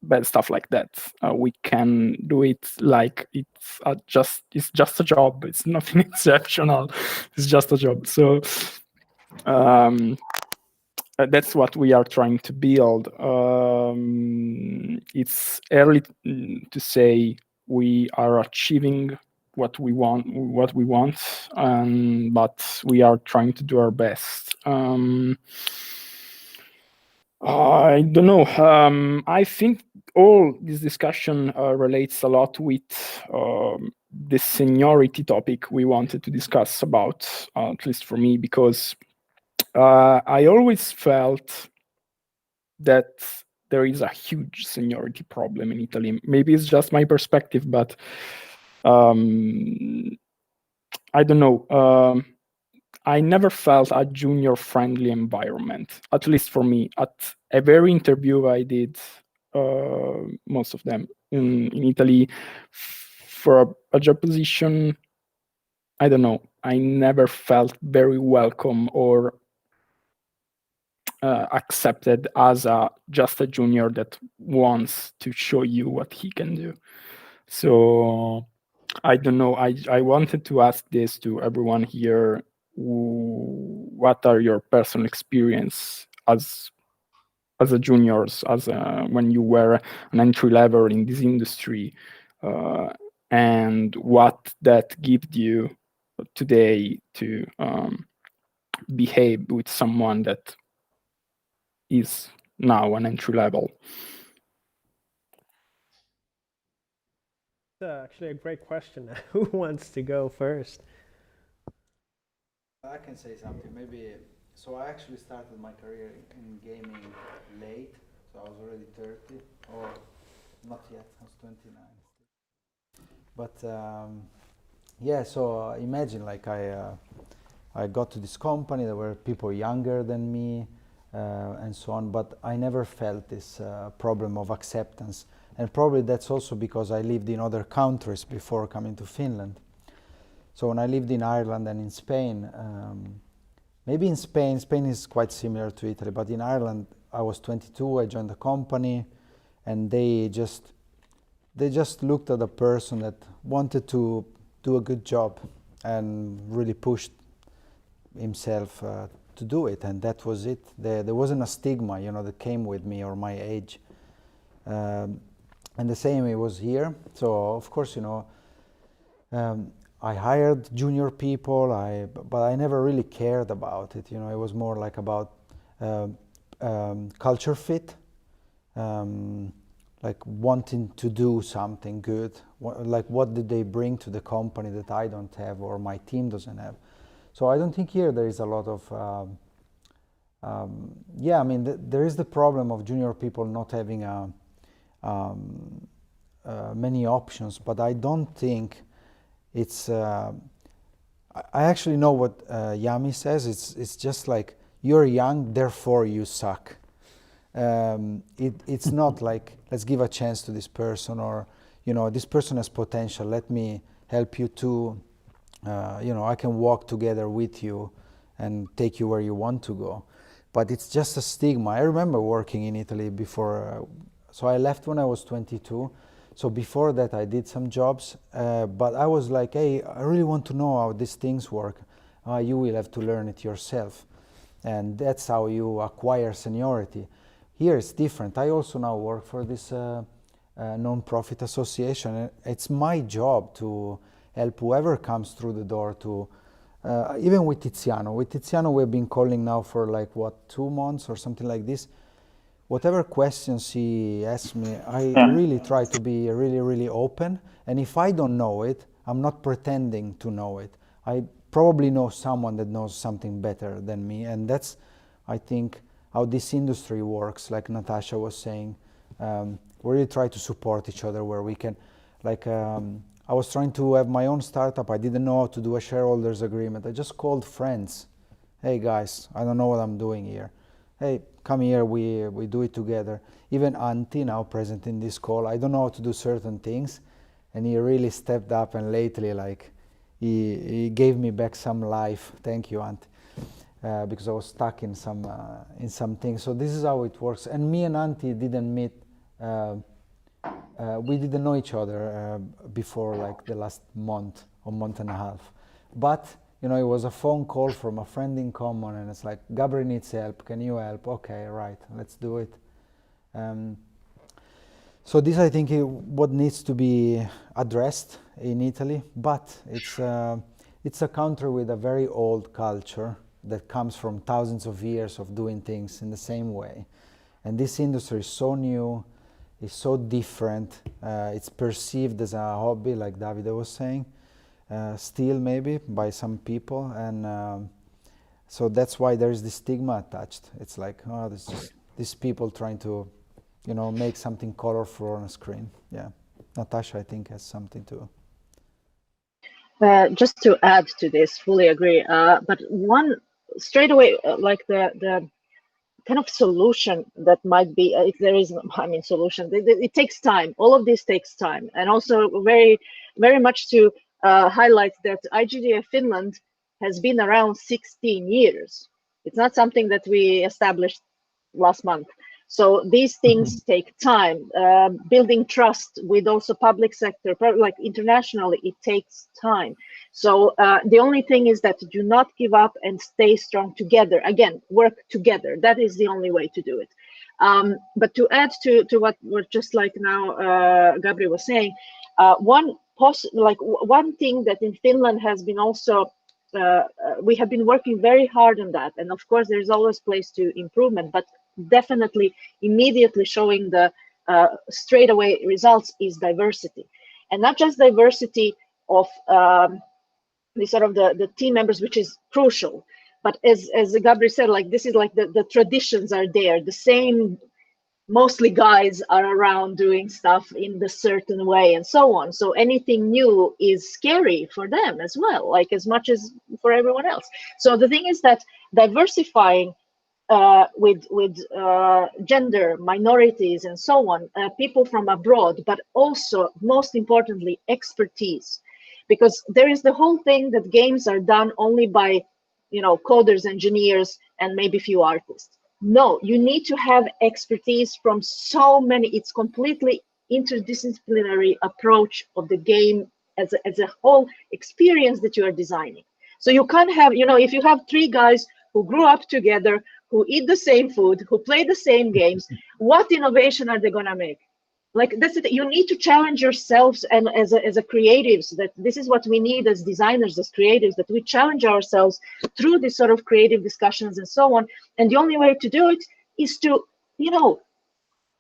bad stuff like that. We can do it like it's just a job. It's nothing exceptional. It's just a job. So that's what we are trying to build. It's early to say we are achieving what we want, but we are trying to do our best. I don't know. I think all this discussion relates a lot with the seniority topic we wanted to discuss about, at least for me, because I always felt that there is a huge seniority problem in Italy. Maybe it's just my perspective, but I don't know. I never felt a junior-friendly environment, at least for me. At every interview I did, most of them in Italy, for a job position, I don't know. I never felt very welcome or accepted as just a junior that wants to show you what he can do. So I don't know. I wanted to ask this to everyone here. What are your personal experience as a juniors, when you were an entry level in this industry, and what that gives you today to behave with someone that is now an entry level? Actually a great question. Who wants to go first? I can say something. Maybe. So I actually started my career in gaming late. So I was already 30, or not yet. I was 29. But yeah. So imagine, like I got to this company. There were people younger than me, and so on. But I never felt this problem of acceptance. And probably that's also because I lived in other countries before coming to Finland. So when I lived in Ireland and in Spain, maybe in Spain is quite similar to Italy, but in Ireland I was 22, I joined the company, and they just looked at a person that wanted to do a good job and really pushed himself to do it, and that was it. There wasn't a stigma, that came with me or my age. And the same it was here. So of course, I hired junior people, but I never really cared about it. It was more like about culture fit, like wanting to do something good. What did they bring to the company that I don't have or my team doesn't have? So I don't think here there is a lot of, there is the problem of junior people not having many options, but I don't think it's. I actually know what Yami says. It's just like you're young, therefore you suck. It's not like let's give a chance to this person, or this person has potential. Let me help you too. I can walk together with you and take you where you want to go. But it's just a stigma. I remember working in Italy before. So I left when I was 22. So before that I did some jobs, but I was like, hey, I really want to know how these things work. You will have to learn it yourself. And that's how you acquire seniority. Here it's different. I also now work for this non-profit association. It's my job to help whoever comes through the door to, even with Tiziano. With Tiziano we've been calling now for 2 months or something like this. Whatever questions he asks me, I really try to be really, really open. And if I don't know it, I'm not pretending to know it. I probably know someone that knows something better than me. And that's, I think, how this industry works, like Natasha was saying. We really try to support each other where we can. I was trying to have my own startup. I didn't know how to do a shareholders agreement. I just called friends. Hey guys, I don't know what I'm doing here. Hey, come here, we do it together. Even Antti, now present in this call, I don't know how to do certain things, and he really stepped up, and lately, he gave me back some life. Thank you, Antti, because I was stuck in some things. So this is how it works. And me and Antti didn't meet. We didn't know each other before the last month or month and a half, but. It was a phone call from a friend in common, and it's like, Gabri needs help, can you help? Okay, right, let's do it. So this, I think, what needs to be addressed in Italy, but it's a country with a very old culture that comes from thousands of years of doing things in the same way. And this industry is so new, is so different. It's perceived as a hobby, like Davide was saying, still maybe by some people, and so that's why there is this stigma attached. It's like, oh, this is these people trying to, you know, make something colorful on a screen. Yeah, Natasha, I think, has something to. Just to add to this, fully agree. But one straight away, like the kind of solution that might be, if there is, I mean, solution. It takes time. All of this takes time, and also very much to highlight that IGDA Finland has been around 16 years. It's not something that we established last month. So these things take time. Building trust with also public sector, like internationally, it takes time. So the only thing is that do not give up and stay strong together. Again, work together. That is the only way to do it. But to add to what just like now Gabri was saying, one thing that in Finland has been also we have been working very hard on that, and of course there's always place to improvement, but definitely immediately showing the straight away results is diversity, and not just diversity of the sort of the team members, which is crucial, but as Gabri said, like this is like the traditions are there, the same mostly guys are around doing stuff in the certain way and so on. So anything new is scary for them as well, like as much as for everyone else. So the thing is that diversifying with gender, minorities, and so on, people from abroad, but also most importantly, expertise, because there is the whole thing that games are done only by, you know, coders, engineers, and maybe few artists. No, you need to have expertise from so many. It's completely interdisciplinary approach of the game as a whole experience that you are designing. So you can't have, you know, if you have three guys who grew up together, who eat the same food, who play the same games, what innovation are they gonna make? Like that's it. You need to challenge yourselves, and as a creatives, that this is what we need as designers, as creatives, that we challenge ourselves through this sort of creative discussions and so on. And the only way to do it is to, you know,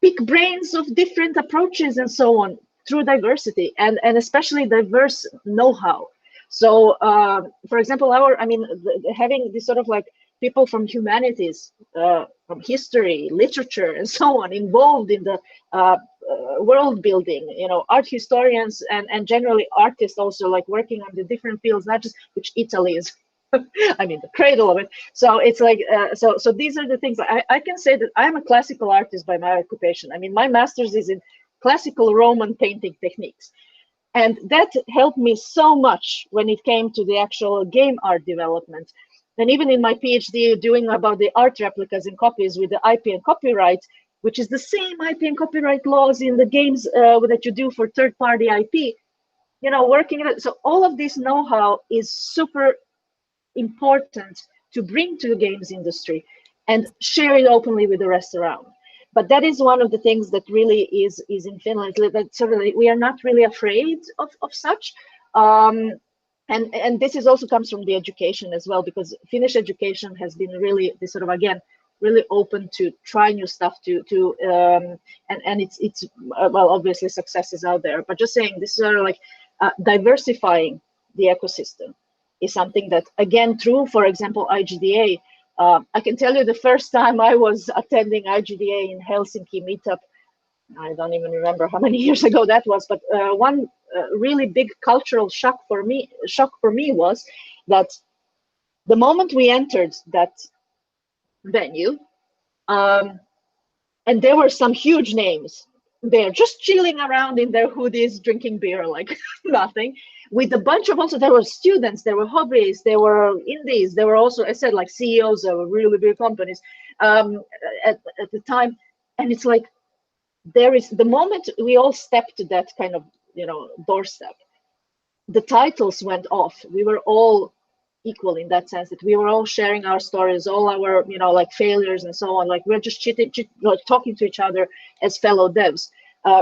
pick brains of different approaches and so on through diversity, and especially diverse know-how. So, for example, having this sort of like people from humanities, from history, literature, and so on involved in the world building, you know, art historians and generally artists also, like working on the different fields, not just, which Italy is, I mean, the cradle of it. So it's like, so these are the things. I can say that I'm a classical artist by my occupation. I mean, my master's is in classical Roman painting techniques. And that helped me so much when it came to the actual game art development. And even in my PhD doing about the art replicas and copies with the IP and copyright, which is the same IP and copyright laws in the games that you do for third-party IP, you know, working. So all of this know-how is super important to bring to the games industry and share it openly with the rest around. But that is one of the things that really is in Finland, that sort of we are not really afraid of such. And this is also comes from the education as well, because Finnish education has been really this sort of, again, really open to try new stuff, and it's well, obviously success is out there, but just saying this is sort of like diversifying the ecosystem is something that, again, through, for example, IGDA, I can tell you the first time I was attending IGDA in Helsinki meetup, I don't even remember how many years ago that was, but one really big cultural shock for me was that the moment we entered that venue, and there were some huge names there just chilling around in their hoodies, drinking beer like nothing, with a bunch of, also there were students, there were hobbyists, there were indies, there were also, I said, like CEOs of really big companies at the time. And it's like, there is, the moment we all stepped to that kind of, you know, doorstep, the titles went off. We were all equal in that sense, that we were all sharing our stories, all our, you know, like failures and so on. Like we're just like talking to each other as fellow devs.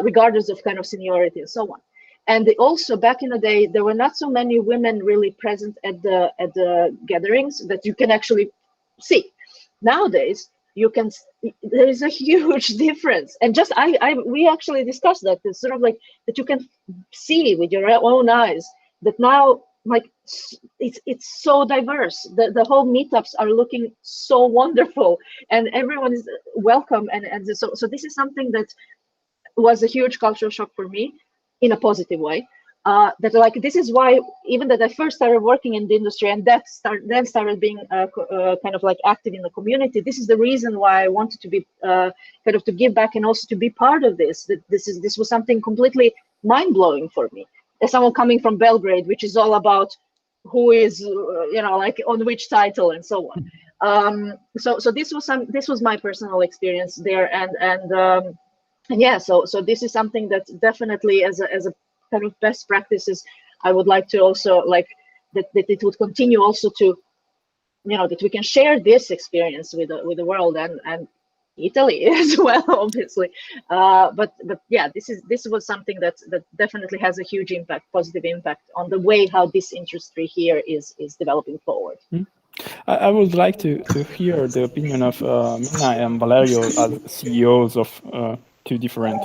regardless of kind of seniority and so on. And also back in the day, there were not so many women really present at the gatherings that you can actually see. Nowadays, there is a huge difference. And just we actually discussed that. It's sort of like that you can see with your own eyes that now, like, it's so diverse. The whole meetups are looking so wonderful, and everyone is welcome. And so this is something that was a huge cultural shock for me in a positive way. That, like, this is why, even that I first started working in the industry and then started being kind of like active in the community. This is the reason why I wanted to be kind of to give back and also to be part of this. That this was something completely mind-blowing for me as someone coming from Belgrade, which is all about who is like on which title and so on. So this was my personal experience there, and yeah, so this is something that definitely as a kind of best practices, I would like to also like that it would continue also to, that we can share this experience with the world and Italy as well, obviously. But yeah, this was something that definitely has a huge impact, positive impact on the way how this industry here is developing forward. I would like to hear the opinion of Minna and Valerio as CEOs of two different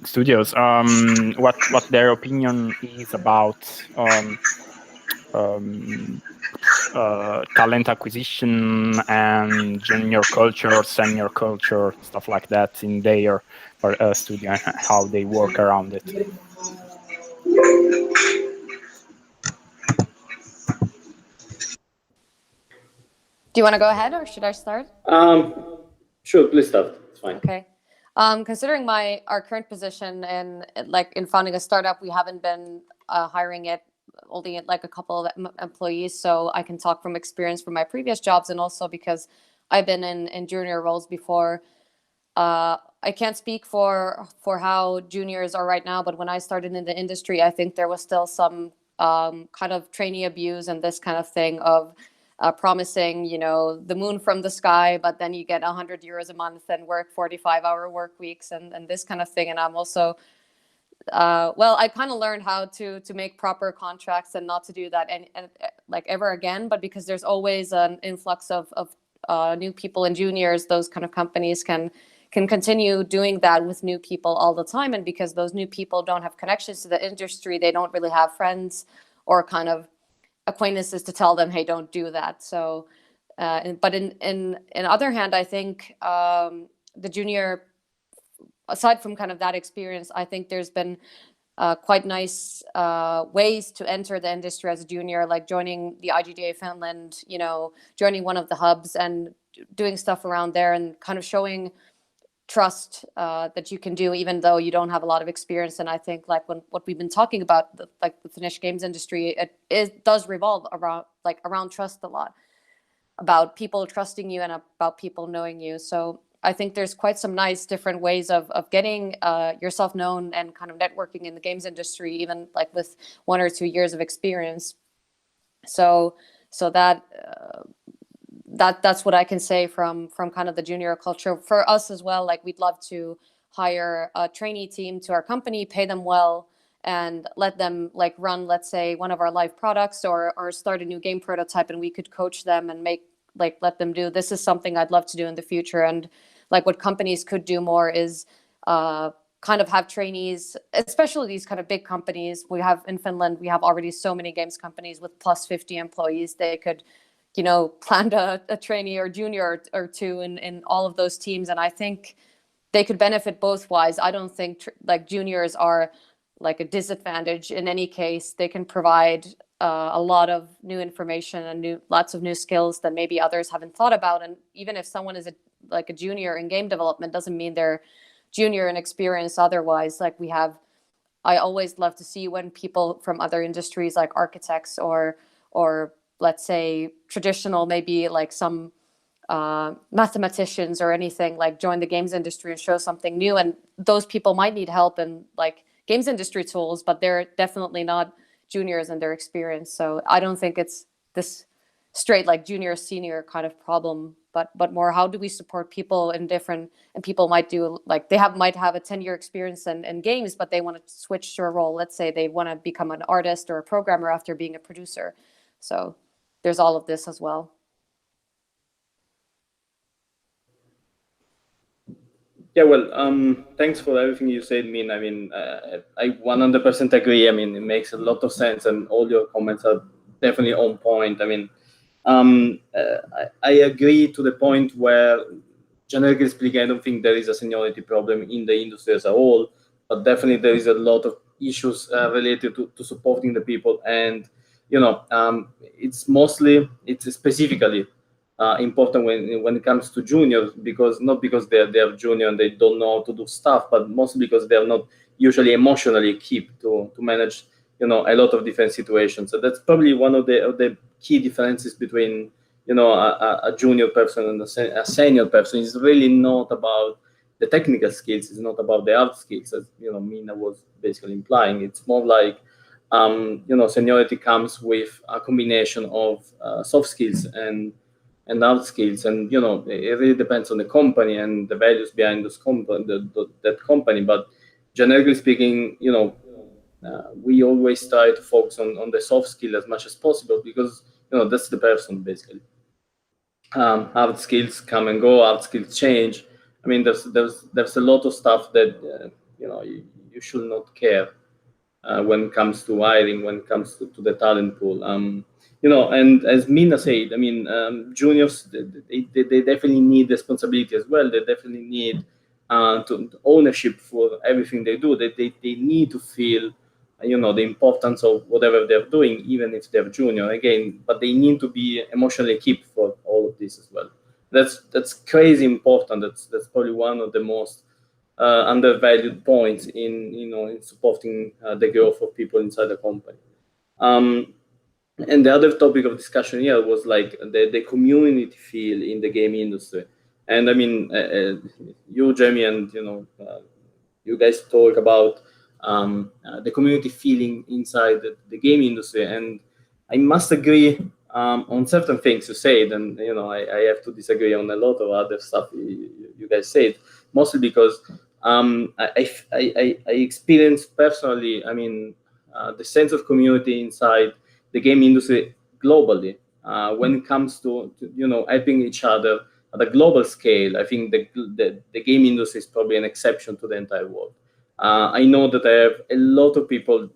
studios. What their opinion is about talent acquisition and junior culture, senior culture, stuff like that in their studio, and how they work around it. Do you want to go ahead or should I start? Sure, please start. It's fine. Okay. Considering our current position in founding a startup, we haven't been hiring it, only like a couple of employees. So I can talk from experience from my previous jobs, and also because I've been in junior roles before. I can't speak for how juniors are right now, but when I started in the industry, I think there was still some kind of trainee abuse and this kind of thing of promising, the moon from the sky, but then you get 100 euros a month and work 45-hour work weeks and this kind of thing. And I'm also, I kind of learned how to make proper contracts and not to do that and like ever again. But because there's always an influx of new people and juniors, those kind of companies can continue doing that with new people all the time. And because those new people don't have connections to the industry, they don't really have friends or kind of acquaintances to tell them, hey, don't do that. So but in other hand, I think the junior, aside from kind of that experience, I think there's been quite nice ways to enter the industry as a junior, like joining the IGDA Finland, joining one of the hubs and doing stuff around there and kind of showing trust that you can do even though you don't have a lot of experience. And I think like what we've been talking about, the Finnish games industry, it does revolve around trust a lot, about people trusting you and about people knowing you. So I think there's quite some nice different ways of getting yourself known and kind of networking in the games industry, even like with 1 or 2 years of experience. So that's what I can say from kind of the junior culture. For us as well, like we'd love to hire a trainee team to our company, pay them well, and let them like run, let's say, one of our live products or start a new game prototype, and we could coach them and let them do. This is something I'd love to do in the future. And like what companies could do more is kind of have trainees, especially these kind of big companies. We have in Finland, we have already so many games companies with plus 50 employees. They could planned a trainee or junior or two in all of those teams. And I think they could benefit both wise. I don't think like juniors are like a disadvantage in any case. They can provide a lot of new information and lots of new skills that maybe others haven't thought about. And even if someone is a junior in game development, doesn't mean they're junior in experience otherwise. Like I always love to see when people from other industries like architects or let's say traditional, maybe like some mathematicians or anything, like join the games industry and show something new. And those people might need help in like games industry tools, but they're definitely not juniors in their experience. So I don't think it's this straight like junior senior kind of problem but more how do we support people in different, and people might do like might have a 10-year experience in games, but they want to switch to a role. Let's say they want to become an artist or a programmer after being a producer. So there's all of this as well. Yeah, well, thanks for everything you said, Min. I mean, I 100% agree. I mean, it makes a lot of sense, and all your comments are definitely on point. I mean, I agree to the point where, generally speaking, I don't think there is a seniority problem in the industry as a whole, but definitely there is a lot of issues related to supporting the people, and it's specifically important when it comes to juniors, because not because they're junior and they don't know how to do stuff, but mostly because they're not usually emotionally equipped to manage a lot of different situations. So that's probably one of the key differences between a junior person and a senior person. Is really not about the technical skills, it's not about the hard skills, as Mina was basically implying. It's more like seniority comes with a combination of soft skills and hard skills, and it really depends on the company and the values behind that company. But generally speaking, we always try to focus on the soft skill as much as possible, because that's the person basically. Hard skills come and go, hard skills change. I mean, there's a lot of stuff that you should not care when it comes to hiring, when it comes to the talent pool. And as Mina said, I mean, juniors, they definitely need responsibility as well. They definitely need ownership for everything they do. They need to feel, the importance of whatever they're doing, even if they're junior. Again, but they need to be emotionally equipped for all of this as well. That's crazy important. That's probably one of the most undervalued points in supporting the growth of people inside the company. And the other topic of discussion here was like the community feel in the game industry. And I mean, you, Jamie, and you guys talk about the community feeling inside the game industry, and I must agree on certain things you said, and I have to disagree on a lot of other stuff you guys said, mostly because I experienced personally, I mean, the sense of community inside the game industry globally, when it comes to helping each other at a global scale. I think the game industry is probably an exception to the entire world. I know that I have a lot of people,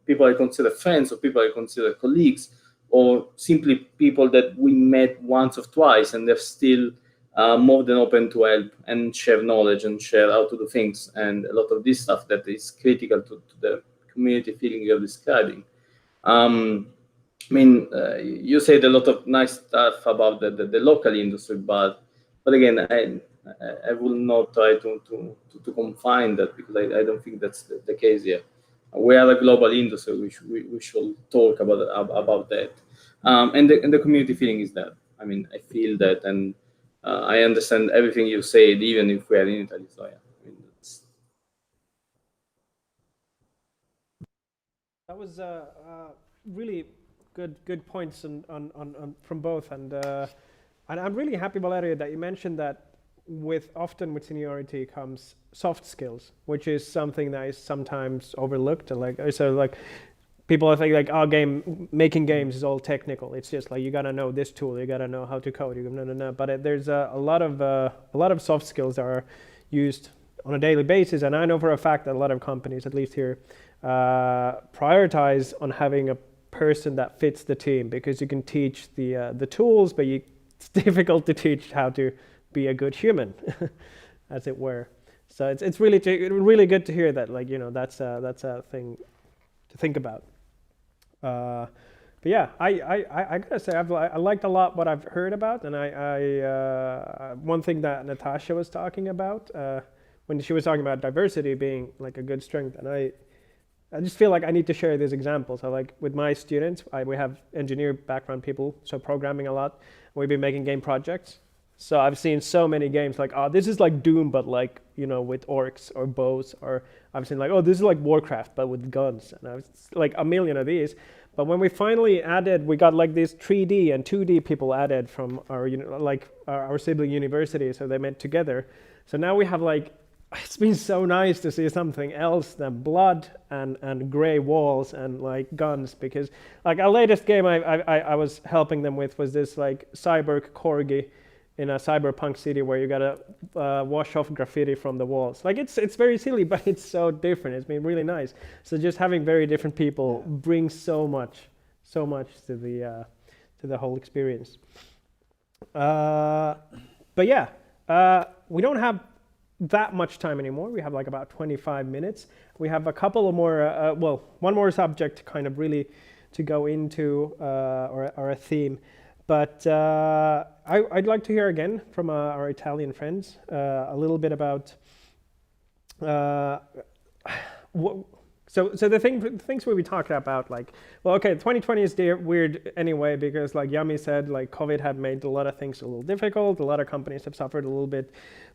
people I consider friends, or people I consider colleagues, or simply people that we met once or twice, and they're still more than open to help and share knowledge and share how to do things, and a lot of this stuff that is critical to the community feeling you're describing. I mean, you said a lot of nice stuff about the local industry, but again, I will not try to confine that, because I don't think that's the case here. We are a global industry. We should talk about that, and the community feeling is that. I mean, I feel that, and I understand everything you said, even if we are in Italy. So yeah, I mean, that was really good points on from both, and I'm really happy, Valeria, that you mentioned that often with seniority comes soft skills, which is something that is sometimes overlooked. Like people are thinking like, oh, making games is all technical. It's just like you gotta know this tool, you gotta know how to code. But there's a lot of soft skills that are used on a daily basis, and I know for a fact that a lot of companies, at least here, prioritize on having a person that fits the team, because you can teach the tools, but it's difficult to teach how to be a good human, as it were. So it's really good to hear that, like, that's a thing to think about. But yeah, I gotta say I liked a lot what I've heard about, and I one thing that Natasha was talking about when she was talking about diversity being like a good strength, and I just feel like I need to share these examples. So like with my students, we have engineer background people, so programming a lot. We've been making game projects. So I've seen so many games like, oh, this is like Doom, but like, with orcs or bows, or I've seen like, oh, this is like Warcraft, but with guns. And I was like a million of these. But when we finally added, we got like these 3D and 2D people added from our, our sibling university, so they met together. So now we have like, it's been so nice to see something else than blood and gray walls and like guns, because like our latest game I was helping them with was this like cyber corgi in a cyberpunk city where you gotta wash off graffiti from the walls. Like it's very silly, but it's so different. It's been really nice. So just having very different people brings so much to the whole experience. But yeah, we don't have that much time anymore. We have like about 25 minutes. We have a couple of more, one more subject kind of really to go into, or a theme. But I'd like to hear again from our Italian friends a little bit about So the things we talked about, like, well, okay, 2020 is weird anyway, because like Yami said, like COVID had made a lot of things a little difficult. A lot of companies have suffered a little bit.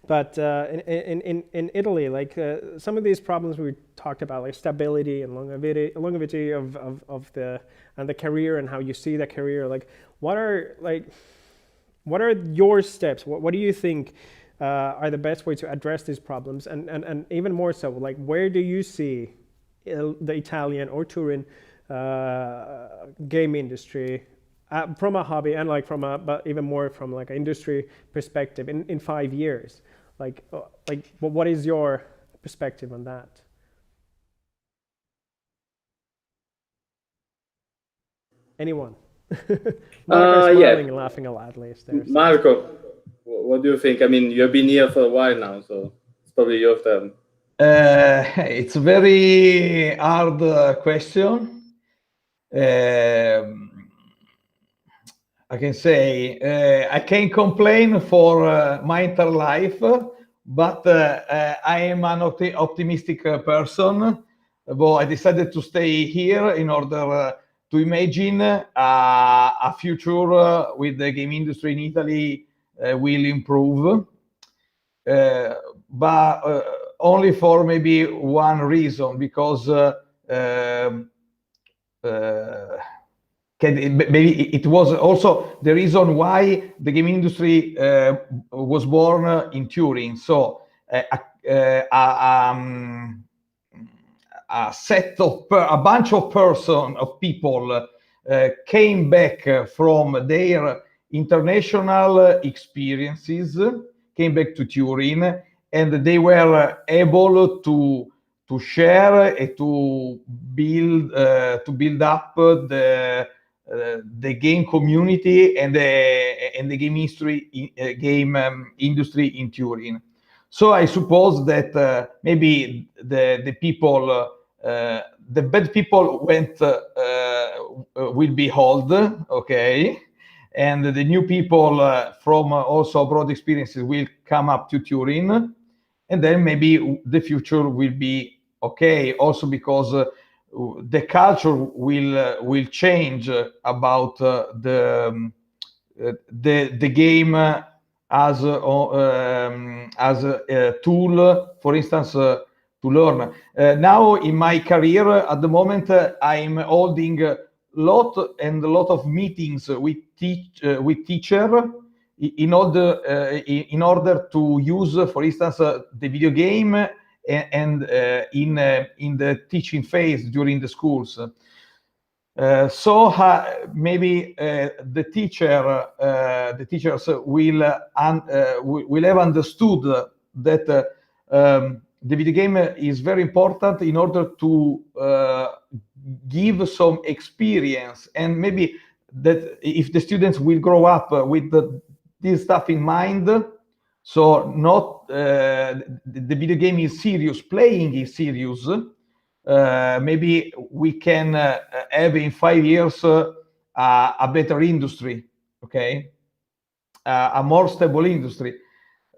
But in Italy, like some of these problems we talked about, like stability and longevity of the career and how you see the career, like what are your steps? What do you think are the best way to address these problems? And even more so, like where do you see the Italian or Turin game industry from a hobby and like but even more from like an industry perspective in 5 years? Like what is your perspective on that? Anyone? Marco's smiling and laughing a lot, at least. Marco, what do you think? I mean, you've been here for a while now, so it's probably your turn. It's a very hard question. I can say I can't complain for my entire life, but I am an optimistic person. Well, I decided to stay here in order to imagine a future with the game industry in Italy will improve. But only for maybe one reason, because maybe it was also the reason why the game industry was born in Turin. So a bunch of people came back from their international experiences, came back to Turin, and they were able to share and to build up the game community and the game industry in Turin. So I suppose that maybe the people, the bad people will be old, okay, and the new people from also abroad experiences will come up to Turin, and then maybe the future will be okay. Also because the culture will change about the game as a tool, for instance, to learn. Now in my career at the moment, I'm holding a lot of meetings with teacher in order to use, for instance, the video game and in the teaching phase during the schools. So maybe the teachers will have understood that the video game is very important in order to give some experience, and maybe that if the students will grow up with this stuff in mind, so not the video game is serious, playing is serious, maybe we can have in 5 years a better industry, okay, a more stable industry.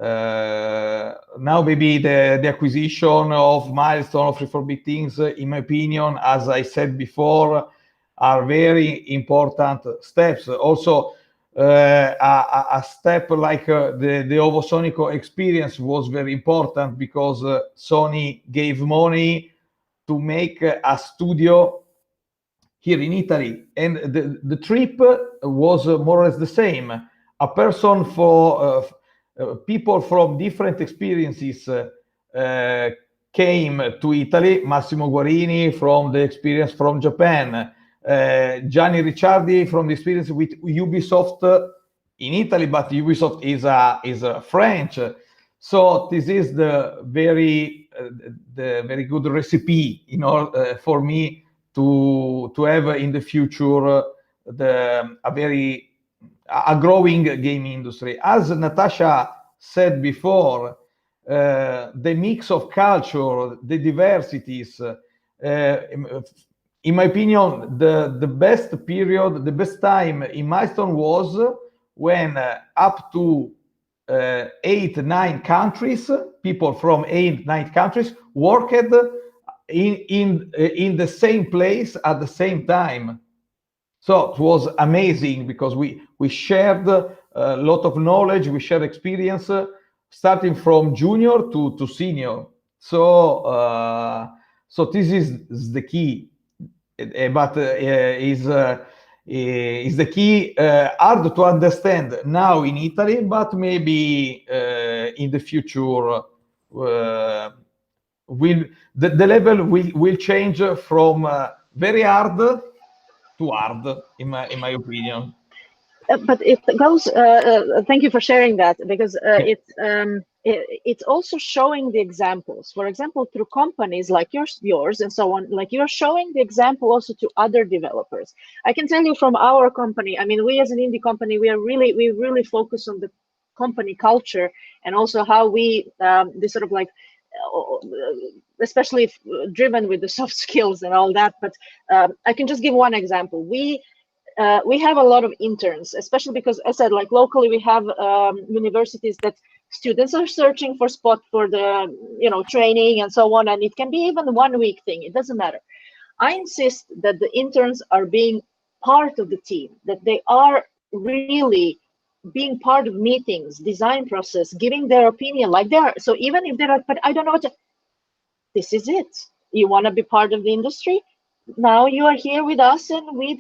Now maybe the acquisition of Milestone, of 3-4-bit things, in my opinion, as I said before, are very important steps. Also, a step like the Ovosonico experience was very important, because Sony gave money to make a studio here in Italy, and the trip was more or less the same. A person for people from different experiences came to Italy. Massimo Guarini from the experience from Japan, Gianni Ricciardi from the experience with Ubisoft in Italy, but Ubisoft is French. So this is the very good recipe in order for me to have in the future a growing game industry. As Natasha said before, the mix of culture, the diversities, in my opinion, the best period, the best time in Milestone was when up to 8-9 countries, people from 8-9 countries worked in the same place at the same time. So it was amazing because we shared a lot of knowledge, we shared experience, starting from junior to senior. So this is the key, but is the key hard to understand now in Italy, but maybe in the future the level will change from very hard to hard, in my opinion. But it goes. Thank you for sharing that, because it's also showing the examples. For example, through companies like yours and so on, like you're showing the example also to other developers. I can tell you from our company. I mean, we as an indie company, we really focus on the company culture and also how we this sort of like. Especially driven with the soft skills and all that. But I can just give one example. We have a lot of interns, especially because, as I said, like locally we have universities that students are searching for spot for the training and so on, and it can be even 1 week thing. It doesn't matter. I insist that the interns are being part of the team, that they are really being part of meetings, design process, giving their opinion like they are. So even if they're like, but I don't know what to, this is it. You want to be part of the industry? Now you are here with us, and we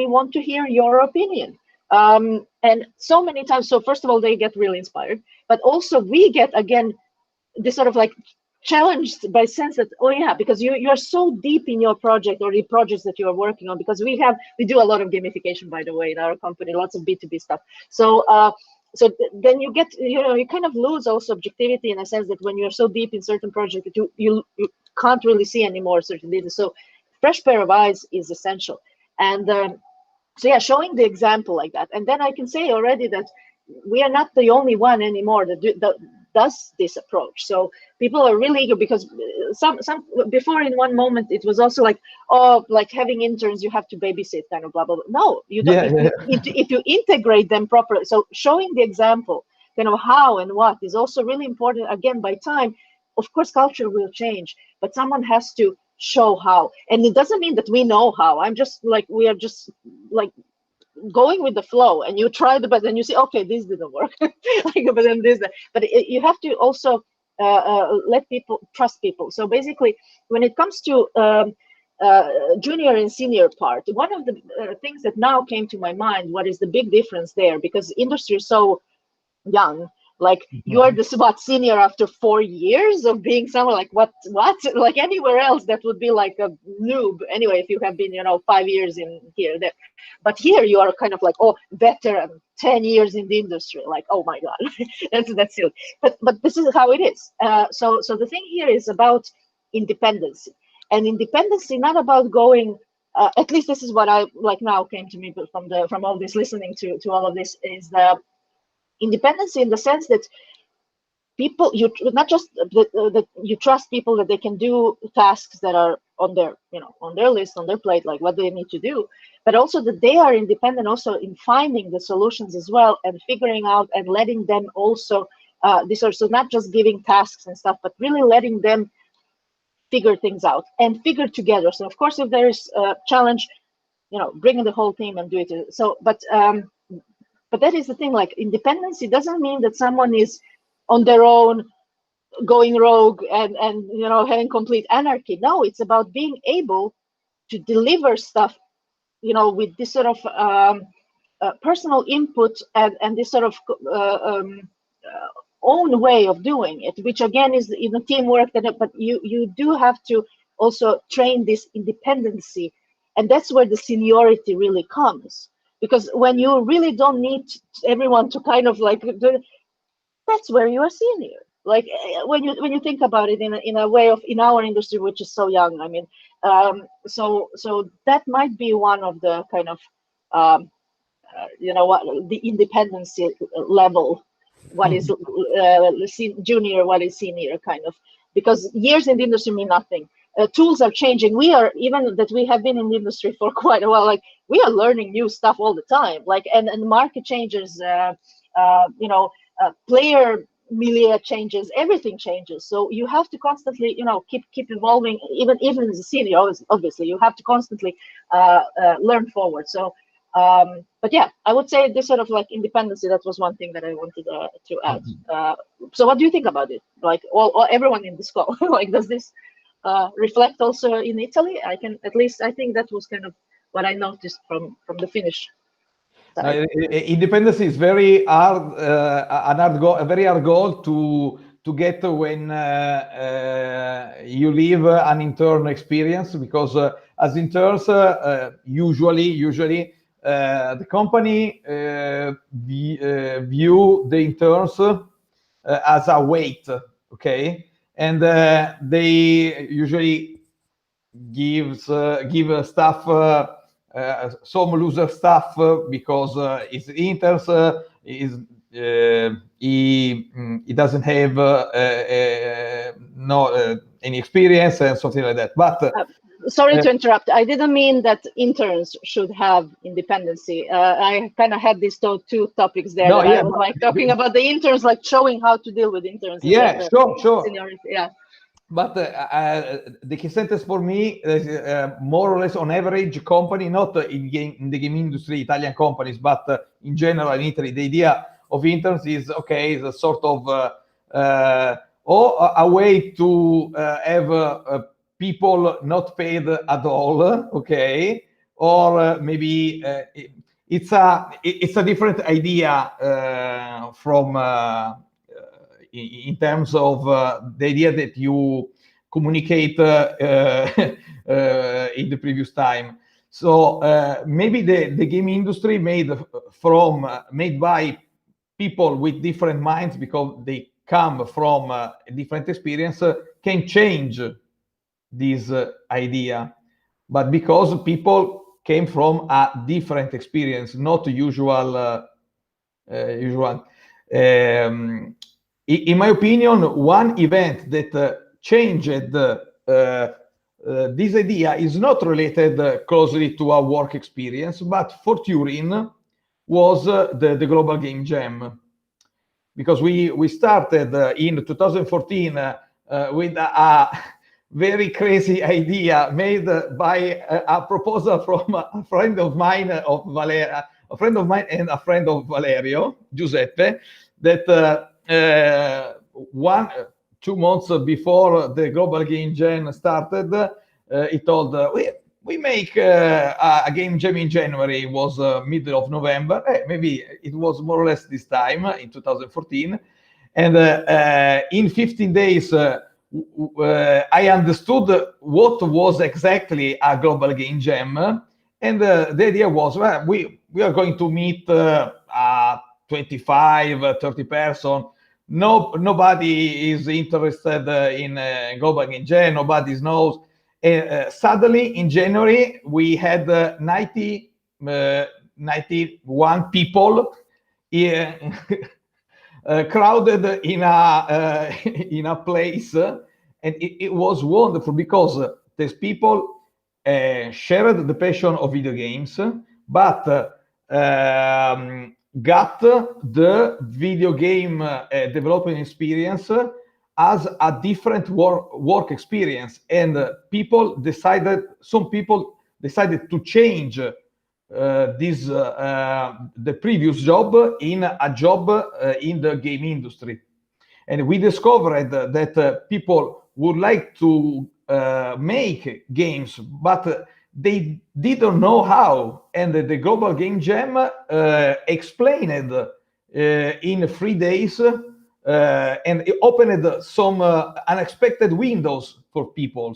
want to hear your opinion. And so many times, so first of all, they get really inspired, but also we get, again, this sort of like challenged by sense that, oh yeah, because you are so deep in your project or the projects that you are working on, because we do a lot of gamification, by the way, in our company, lots of B2B stuff. So then you get, you kind of lose also objectivity in a sense that when you're so deep in certain projects, you can't really see anymore certain details. So fresh pair of eyes is essential. And so yeah, showing the example like that. And then I can say already that we are not the only one anymore that does this approach. So people are really eager, because some before, in one moment it was also like, oh, like having interns, you have to babysit, kind of blah blah blah. No, you don't. If you integrate them properly, so showing the example, kind of how and what is also really important. Again, by time, of course, culture will change, but someone has to show how. And it doesn't mean that we know how. We are just like going with the flow, and you try the best, and you see, okay, this didn't work, but then this, but you have to also let people trust people. So basically, when it comes to junior and senior part, one of the things that now came to my mind, what is the big difference there, because industry is so young. Like you are the senior after 4 years of being someone like what like anywhere else that would be like a noob anyway, if you have been 5 years in here there, but here you are kind of like, oh, veteran, 10 years in the industry, like, oh my god. that's silly, but this is how it is. So the thing here is about independency, and independency not about going at least this is what I like now came to me from all this listening to all of this, is the independency in the sense that people, you not just that you trust people that they can do tasks that are on their on their list, on their plate, like what they need to do, but also that they are independent also in finding the solutions as well, and figuring out and letting them also so not just giving tasks and stuff, but really letting them figure things out and figure together. So of course, if there is a challenge, bring in the whole team and do it. So but that is the thing, like independency doesn't mean that someone is on their own going rogue and having complete anarchy. No, it's about being able to deliver stuff with this sort of personal input and this sort of own way of doing it, which again is teamwork. But you do have to also train this independency, and that's where the seniority really comes. Because when you really don't need everyone to kind of like do, that's where you are senior. Like when you think about it in a way of in our industry, which is so young. I mean, so that might be one of the kind of what the independency level. What is junior? What is senior? Kind of, because years in the industry mean nothing. Tools are changing. We are, even that we have been in the industry for quite a while, like we are learning new stuff all the time. Like and market changes. Player milieu changes, everything changes. So you have to constantly, keep evolving. Even as a senior, obviously, you have to constantly learn forward. So, but yeah, I would say this sort of like independency. That was one thing that I wanted to add. So, what do you think about it? Like, everyone in this call, like, does this reflect also in Italy? I think that was kind of what I noticed from the Finnish. Independence is very hard, a very hard goal to get when you leave an intern experience, because as interns, usually the company view the interns as a weight, okay, and they usually give staff. Some loser stuff because it's interns. He doesn't have any experience and something like that. But sorry to interrupt. I didn't mean that interns should have independency. I kind of had these two topics there. No, I was like talking about the interns, like showing how to deal with interns. Yeah, sure. Seniority, yeah. But the key sentence for me is more or less on average company, not in the game industry, Italian companies, but in general in Italy, the idea of interns is a sort of a way to have people not paid at all, okay, or maybe it's a different idea from. In terms of the idea that you communicate in the previous time. So maybe the game industry made by people with different minds, because they come from a different experience, can change this idea. But because people came from a different experience, not usual. In my opinion, one event that changed this idea is not related closely to our work experience, but for Turin was the Global Game Jam. Because we started in 2014 with a very crazy idea made by a proposal from a friend of mine, and a friend of Valerio, Giuseppe, that 2 months before the Global Game Jam started, he told, we make a game jam in January. It was middle of November. Maybe it was more or less this time in 2014. And in 15 days, I understood what was exactly a Global Game Jam. And the idea was, well, we are going to meet 25, 30 person. Nobody is interested in Global Game Jam. Nobody knows. Suddenly, in January, we had 91 people crowded in a place, and it was wonderful because these people shared the passion of video games, but got the video game development experience as a different work experience, and some people decided to change the previous job in a job in the game industry. And we discovered that people would like to make games, but they didn't know how, and the Global Game Jam explained in 3 days, and it opened some unexpected windows for people.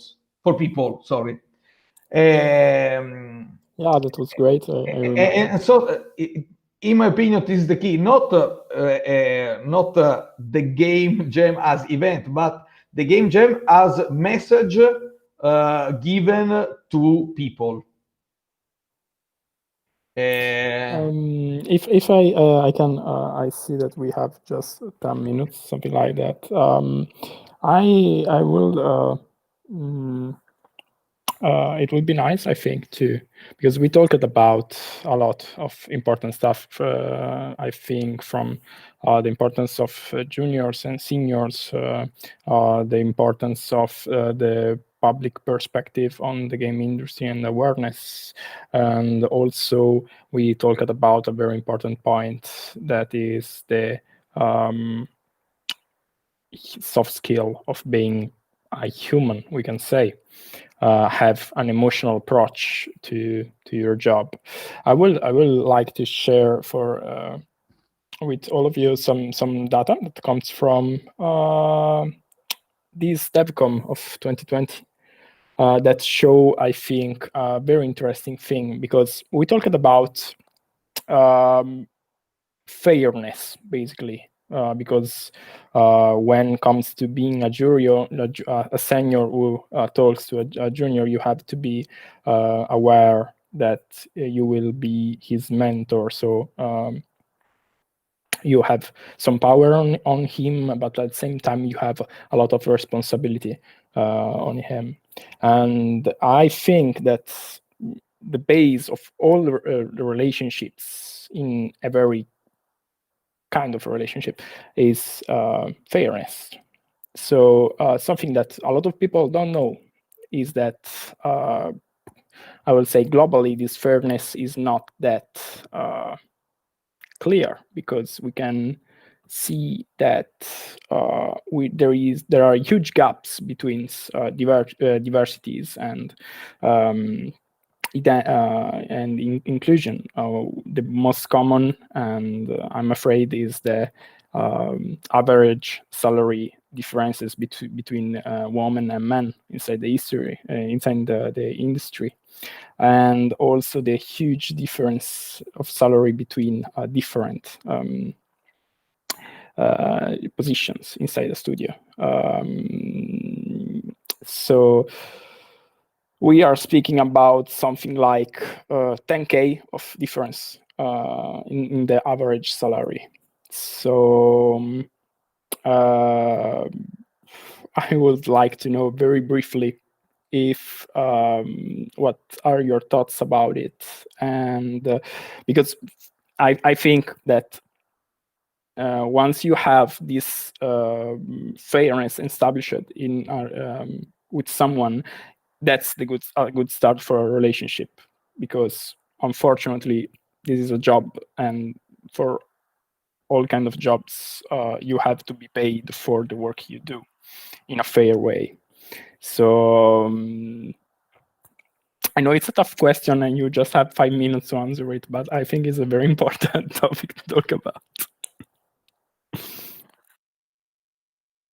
Sorry. Yeah, that was great. I remember. And so, in my opinion, this is the key. Not the game jam as event, but the game jam as message given to people. If I can, I see that we have just 10 minutes, something like that. I will. It would be nice, I think, because we talked about a lot of important stuff. I think from the importance of juniors and seniors, the importance of the public perspective on the game industry and awareness, and also we talked about a very important point, that is the soft skill of being a human, we can say. Have an emotional approach to your job. I will like to share with all of you some data that comes from this DevCom of 2020 that show, I think, a very interesting thing, because we talked about fairness, basically. Because when it comes to being a junior, a senior who talks to a junior, you have to be aware that you will be his mentor. So you have some power on him, but at the same time you have a lot of responsibility on him. And I think that the base of all the relationships in a very kind of relationship is fairness. So something that a lot of people don't know is that I will say globally this fairness is not that clear, because we can see that there are huge gaps between diversities and inclusion. The most common, and I'm afraid, is the average salary differences between women and men inside the industry, and also the huge difference of salary between different positions inside the studio. So we are speaking about something like 10K of difference in the average salary. So I would like to know very briefly if what are your thoughts about it, and because I think that once you have this fairness established in with someone, that's the good start for a relationship, because unfortunately this is a job, and for all kind of jobs you have to be paid for the work you do in a fair way. So I know it's a tough question and you just have 5 minutes to answer it, but I think it's a very important topic to talk about.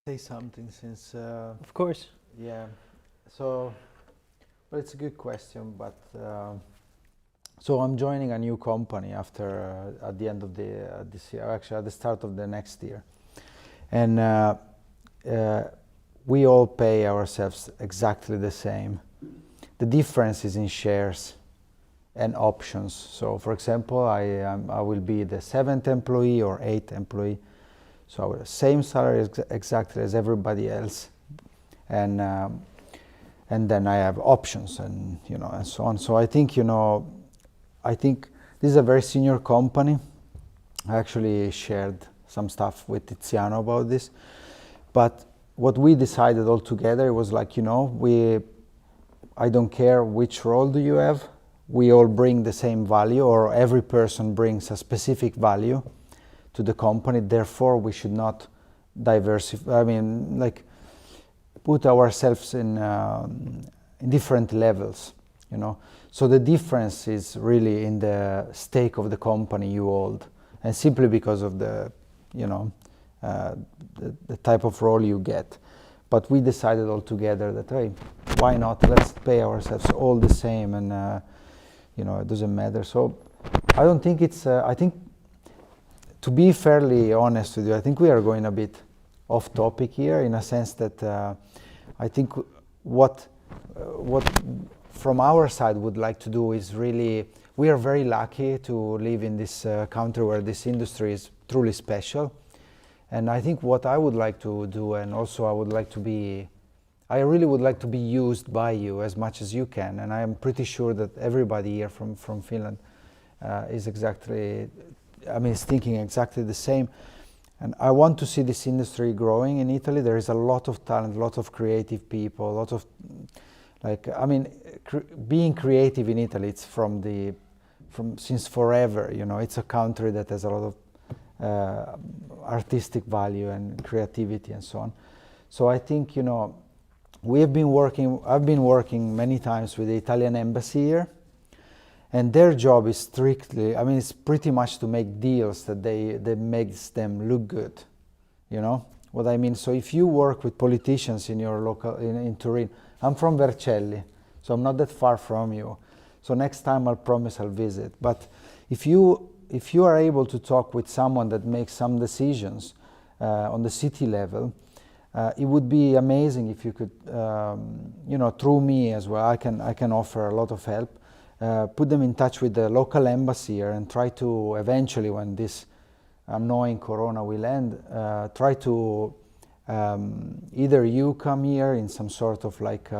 Say something, since of course. yeah, so well, it's a good question, but so I'm joining a new company after at the end of this year, actually at the start of the next year, and we all pay ourselves exactly the same. The difference is in shares and options. So for example, I will be the 7th employee or 8th employee, so our same salary exactly as everybody else, and then I have options, and and so on. So I think I think this is a very senior company. I actually shared some stuff with Tiziano about this, but what we decided all together was like, I don't care which role do you have, we all bring the same value, or every person brings a specific value to the company, therefore we should not diversify, put ourselves in different levels. you know. So the difference is really in the stake of the company you hold, and simply because of the, you know, the type of role you get. But we decided all together that, hey, why not? Let's pay ourselves all the same, and you know, it doesn't matter. So I don't think it's. I think, to be fairly honest with you, I think we are going a bit off topic here, in a sense that I think what from our side would like to do is really, we are very lucky to live in this country where this industry is truly special. And I think what I would like to do, and also I really would like to be used by you as much as you can. And I am pretty sure that everybody here from Finland is thinking exactly the same. And I want to see this industry growing in Italy. There is a lot of talent, a lot of creative people, a lot of, being creative in Italy, it's since forever, you know. It's a country that has a lot of artistic value and creativity and so on. So I think, you know, I've been working many times with the Italian embassy here, and their job is strictly, it's pretty much to make deals that makes them look good, you know what I mean? So if you work with politicians in your local, in Turin, I'm from Vercelli, so I'm not that far from you. So next time I'll promise I'll visit. But if you are able to talk with someone that makes some decisions on the city level, it would be amazing if you could, through me as well, I can offer a lot of help. Put them in touch with the local embassy here, and try to eventually, when this annoying corona will end, try to either you come here in some sort of like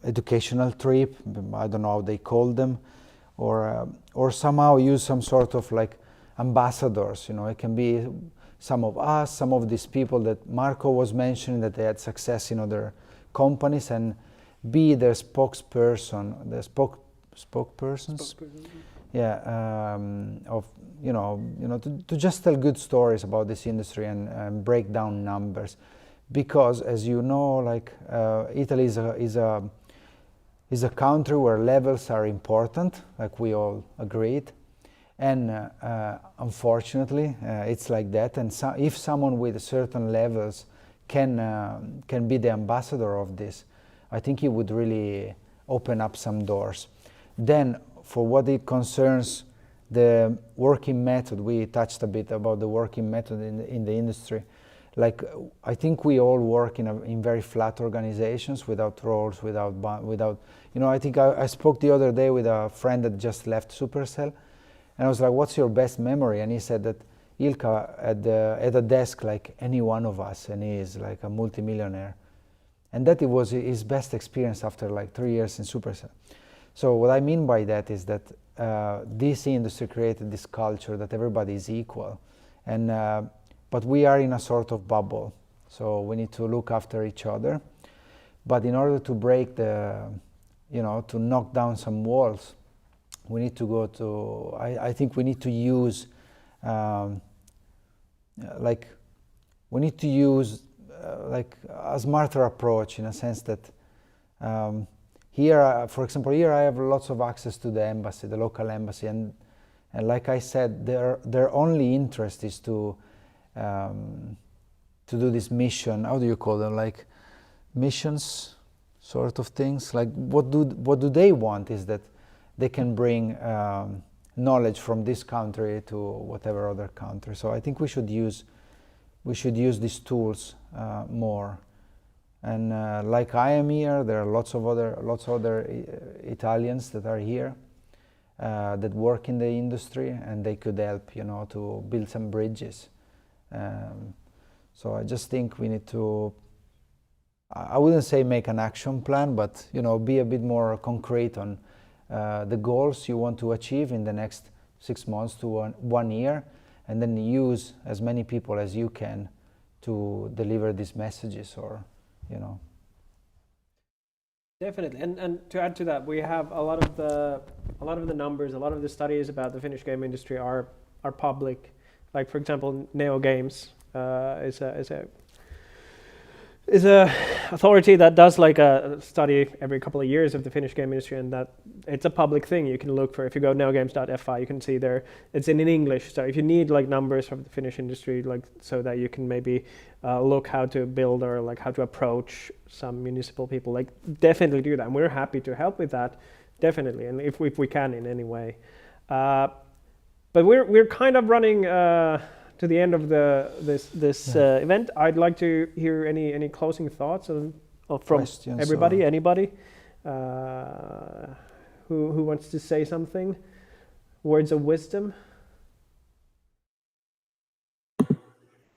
educational trip, I don't know how they call them, or somehow use some sort of like ambassadors, you know. It can be some of us, some of these people that Marco was mentioning that they had success in other companies, and be their spokesperson, spokespersons, yeah, of to just tell good stories about this industry and break down numbers, because as you know, like Italy is a country where levels are important, like we all agreed, and unfortunately it's like that. And if someone with certain levels can be the ambassador of this, I think it would really open up some doors. Then, for what it concerns the working method, we touched a bit about the working method in the industry. Like, I think we all work in very flat organizations, without roles, without I think I spoke the other day with a friend that just left Supercell, and I was like, "What's your best memory?" And he said that Ilkka at a desk like any one of us, and he is like a multimillionaire. And that it was his best experience after like 3 years in Supercell. So what I mean by that is that this industry created this culture that everybody is equal, and but we are in a sort of bubble. So we need to look after each other. But in order to break to knock down some walls, we need to go to. I think we need to use like a smarter approach, in a sense that here, for example, here I have lots of access to the embassy, the local embassy, and like I said, their only interest is to do this mission. How do you call them? Like missions, sort of things. Like what do they want is that they can bring knowledge from this country to whatever other country. So I think we should use these tools more. And like I am here, there are lots of other Italians that are here that work in the industry, and they could help, to build some bridges. So I just think we need to, I wouldn't say make an action plan, but be a bit more concrete on the goals you want to achieve in the next 6 months to 1 year, and then use as many people as you can to deliver these messages, or Definitely, and to add to that, we have a lot of the numbers, a lot of the studies about the Finnish game industry are public. Like, for example, Neo Games is a authority that does like a study every couple of years of the Finnish game industry, and that it's a public thing. You can look for, if you go nogames.fi, you can see there, it's in English. So if you need like numbers from the Finnish industry, like so that you can maybe look how to build or like how to approach some municipal people, like definitely do that. And we're happy to help with that, definitely, and if we can in any way. But we're kind of running to the end of this event. I'd like to hear any closing thoughts from questions, everybody, anybody who wants to say something, words of wisdom.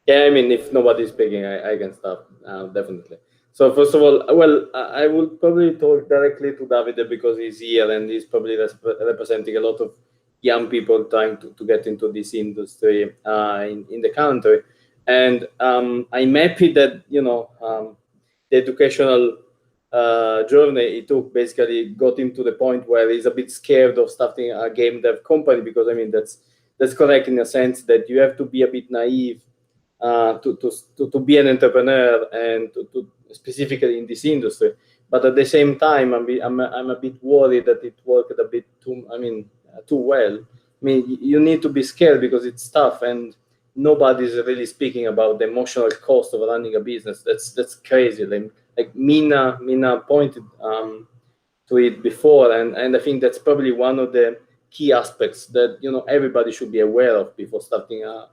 Yeah, I mean, if nobody's speaking, I can start, definitely. So first of all, well, I would probably talk directly to Davide because he's here and he's probably representing a lot of young people trying to get into this industry in the country. And I'm happy that, you know, the educational journey he took basically got him to the point where he's a bit scared of starting a game dev company, because I mean, that's correct in a sense that you have to be a bit naive to be an entrepreneur and to specifically in this industry. But at the same time, I'm a bit worried that it worked a bit too well. I mean, you need to be scared because it's tough, and nobody's really speaking about the emotional cost of running a business. That's crazy. Like Mina pointed to it before, and I think that's probably one of the key aspects that, you know, everybody should be aware of before starting a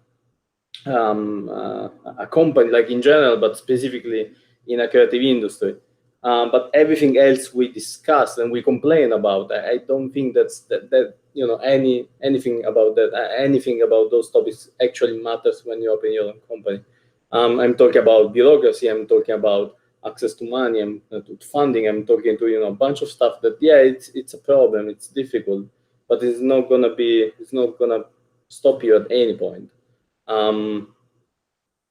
company, like in general, but specifically in a creative industry. But everything else we discuss and we complain about, I don't think that you know, anything about those topics actually matters when you open your own company. I'm talking about bureaucracy. I'm talking about access to money and to funding. I'm talking to, you know, a bunch of stuff that, yeah, it's a problem. It's difficult, but it's not gonna stop you at any point. The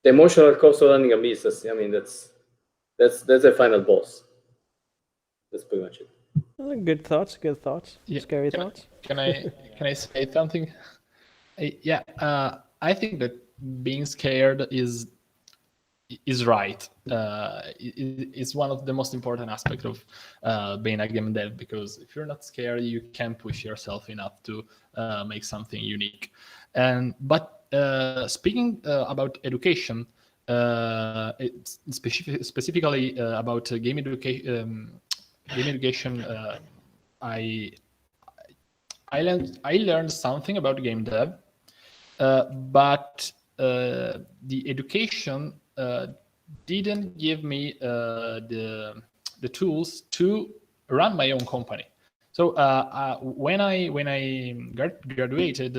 emotional cost of running a business, I mean, that's a final boss. That's pretty much it. Good thoughts. Yeah. Scary thoughts. Can I say something? Yeah, I think that being scared is right. It's one of the most important aspects of being a game dev, because if you're not scared, you can push yourself enough to make something unique. But speaking about education, specifically about game education, I learned something about game dev, but the education didn't give me the tools to run my own company. So when I graduated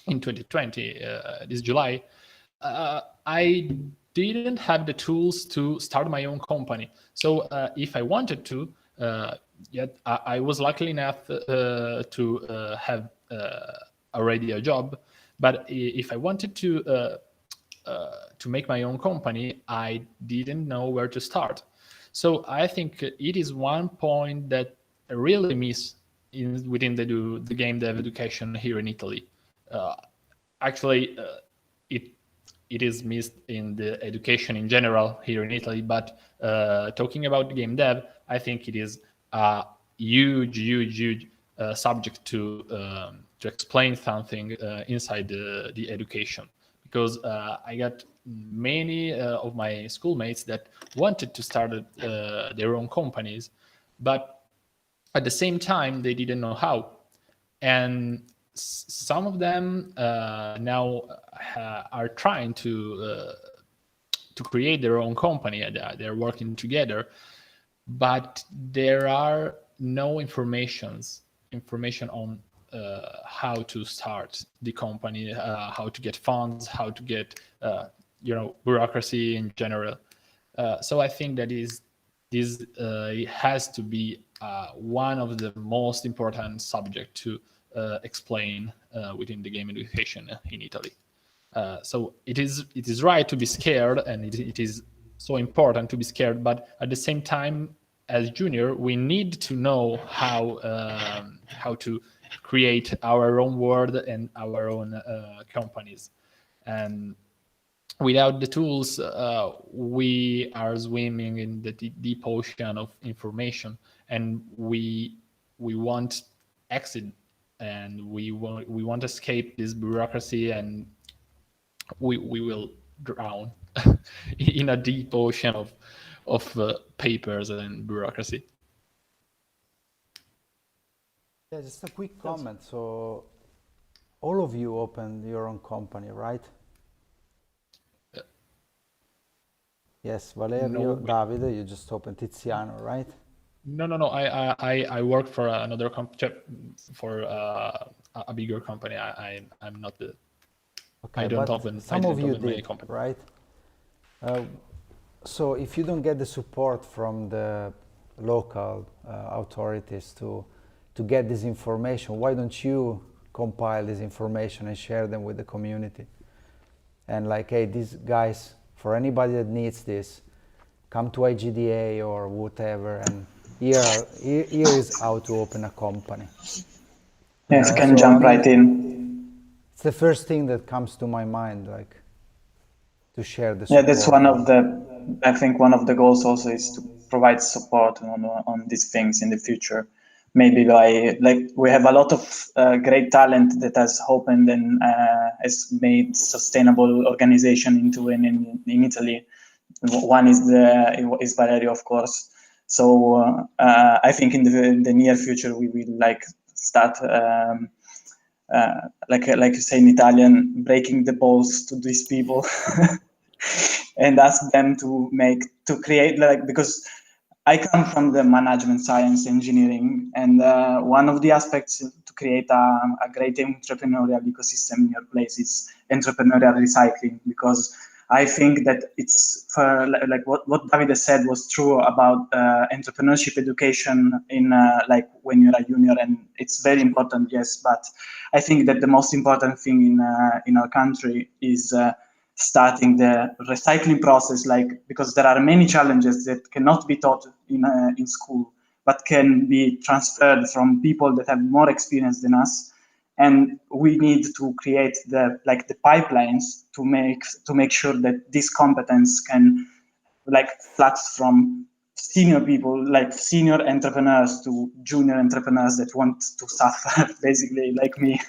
in 2020, this July, I didn't have the tools to start my own company. So if I wanted to, yet I was lucky enough to have already a job. But if I wanted to make my own company, I didn't know where to start. So I think it is one point that I really miss within the game dev education here in Italy. Actually, it is missed in the education in general here in Italy. But talking about game dev, I think it is a huge subject to explain something inside the education, because I got many of my schoolmates that wanted to start their own companies, but at the same time they didn't know how. And some of them now are trying to create their own company. They're working together, but there are no information on how to start the company, how to get funds, how to get bureaucracy in general. So I think that this has to be one of the most important subjects to explain within the game education in Italy. So it is right to be scared, and it is so important to be scared, but at the same time, as junior, we need to know how to create our own world and our own companies. And without the tools, we are swimming in the deep ocean of information, and we want exit, and we want to escape this bureaucracy, and we will drown in a deep ocean of papers and bureaucracy. Yeah, just a quick comment. So all of you opened your own company, right? Yes, Valerio, No, Davide, you just opened Tiziano, right? No. I work for another for a bigger company. I'm not the. Okay, I don't but open. some of you did, right? So if you don't get the support from the local authorities to get this information, why don't you compile this information and share them with the community? And like, hey, these guys, for anybody that needs this, come to IGDA or whatever, and here is how to open a company. Yes, can jump right in. It's the first thing that comes to my mind, like, to share the Yeah, support. that's one of the, I think one of the goals also is to provide support on these things in the future. Maybe by, like, we have a lot of great talent that has opened and has made sustainable organization in Italy. One is Valerio, of course. So I think in the near future we will like start like you say in Italian, breaking the balls to these people and ask them to create, like, because I come from the management science engineering, and one of the aspects to create a great entrepreneurial ecosystem in your place is entrepreneurial recycling, because I think that it's for like what Davide said was true about entrepreneurship education in like when you're a junior, and it's very important, yes. But I think that the most important thing in our country is starting the recycling process, like, because there are many challenges that cannot be taught in school, but can be transferred from people that have more experience than us. And we need to create the pipelines to make sure that this competence can like flush from senior people, like senior entrepreneurs, to junior entrepreneurs that want to suffer, basically, like me.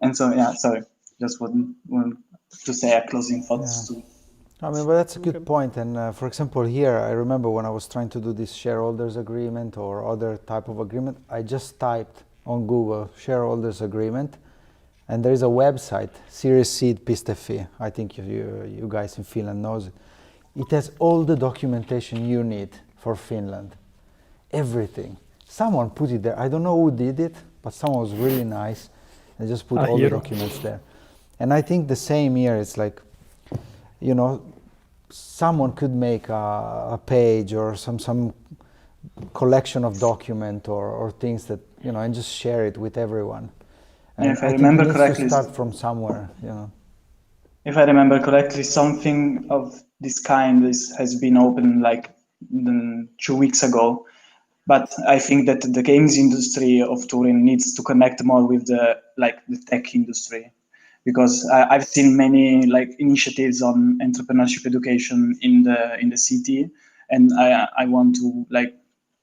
And so, yeah, sorry, just want to say a closing thoughts too. I mean, but that's a good point. And for example, here, I remember when I was trying to do this shareholders agreement or other type of agreement, I just typed on Google shareholders agreement, and there is a website, Seed.fi. I think you guys in Finland knows it. It has all the documentation you need for Finland, everything. Someone put it there. I don't know who did it, but someone was really nice and just put all the documents there. And I think the same here, it's like, you know, someone could make a page or some collection of document or things that, you know, and just share it with everyone. And yeah, if I remember correctly, start from somewhere, you know. If I remember correctly, something of this kind has been opened like 2 weeks ago. But I think that the games industry of Turin needs to connect more with the tech industry, because I've seen many like initiatives on entrepreneurship education in the city, and I want to like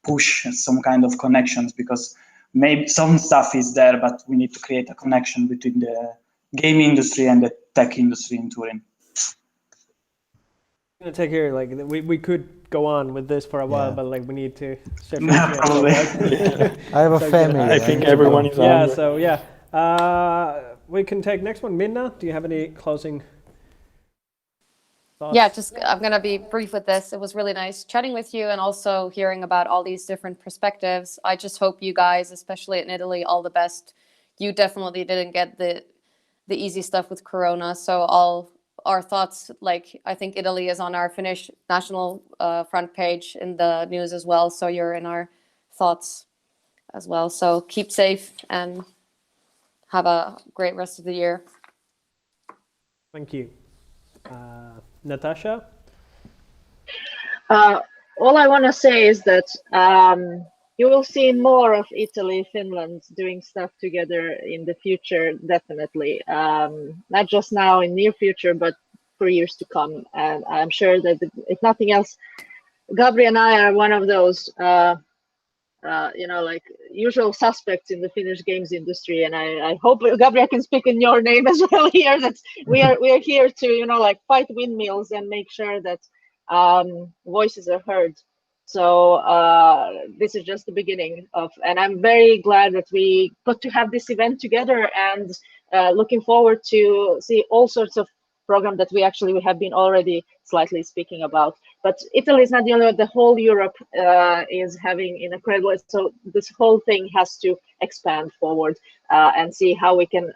push some kind of connections, because maybe some stuff is there, but we need to create a connection between the game industry and the tech industry in Turin. I'm gonna take here, like, we could go on with this for a while, but like we need to shift. Probably. I have a family. I think everyone is yeah, hungry. so yeah. We can take next one. Minna, do you have any closing thoughts? Yeah, I'm going to be brief with this. It was really nice chatting with you and also hearing about all these different perspectives. I just hope you guys, especially in Italy, all the best. You definitely didn't get the easy stuff with Corona. So all our thoughts, like, I think Italy is on our Finnish national front page in the news as well. So you're in our thoughts as well. So keep safe and have a great rest of the year. Thank you. Natasha? All I want to say is that you will see more of Italy, Finland doing stuff together in the future, definitely. Not just now in near future, but for years to come. And I'm sure that if nothing else, Gabri and I are one of those, like usual suspects in the Finnish games industry. And I hope, Gabri, I can speak in your name as well here. That we are here to, like fight windmills and make sure that voices are heard. So this is just the beginning and I'm very glad that we got to have this event together, and looking forward to see all sorts of programs that we have been already slightly speaking about. But Italy is not the only one. The whole Europe is having an incredible. So this whole thing has to expand forward and see how we can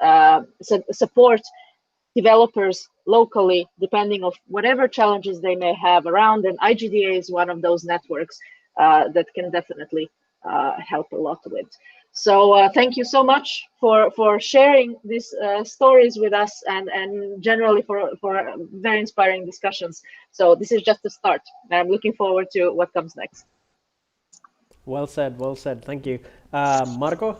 support developers locally, depending on whatever challenges they may have around. And IGDA is one of those networks that can definitely help a lot with. So thank you so much for sharing these stories with us, and generally for very inspiring discussions. So this is just the start. I'm looking forward to what comes next. Well said, well said. Thank you. Marco?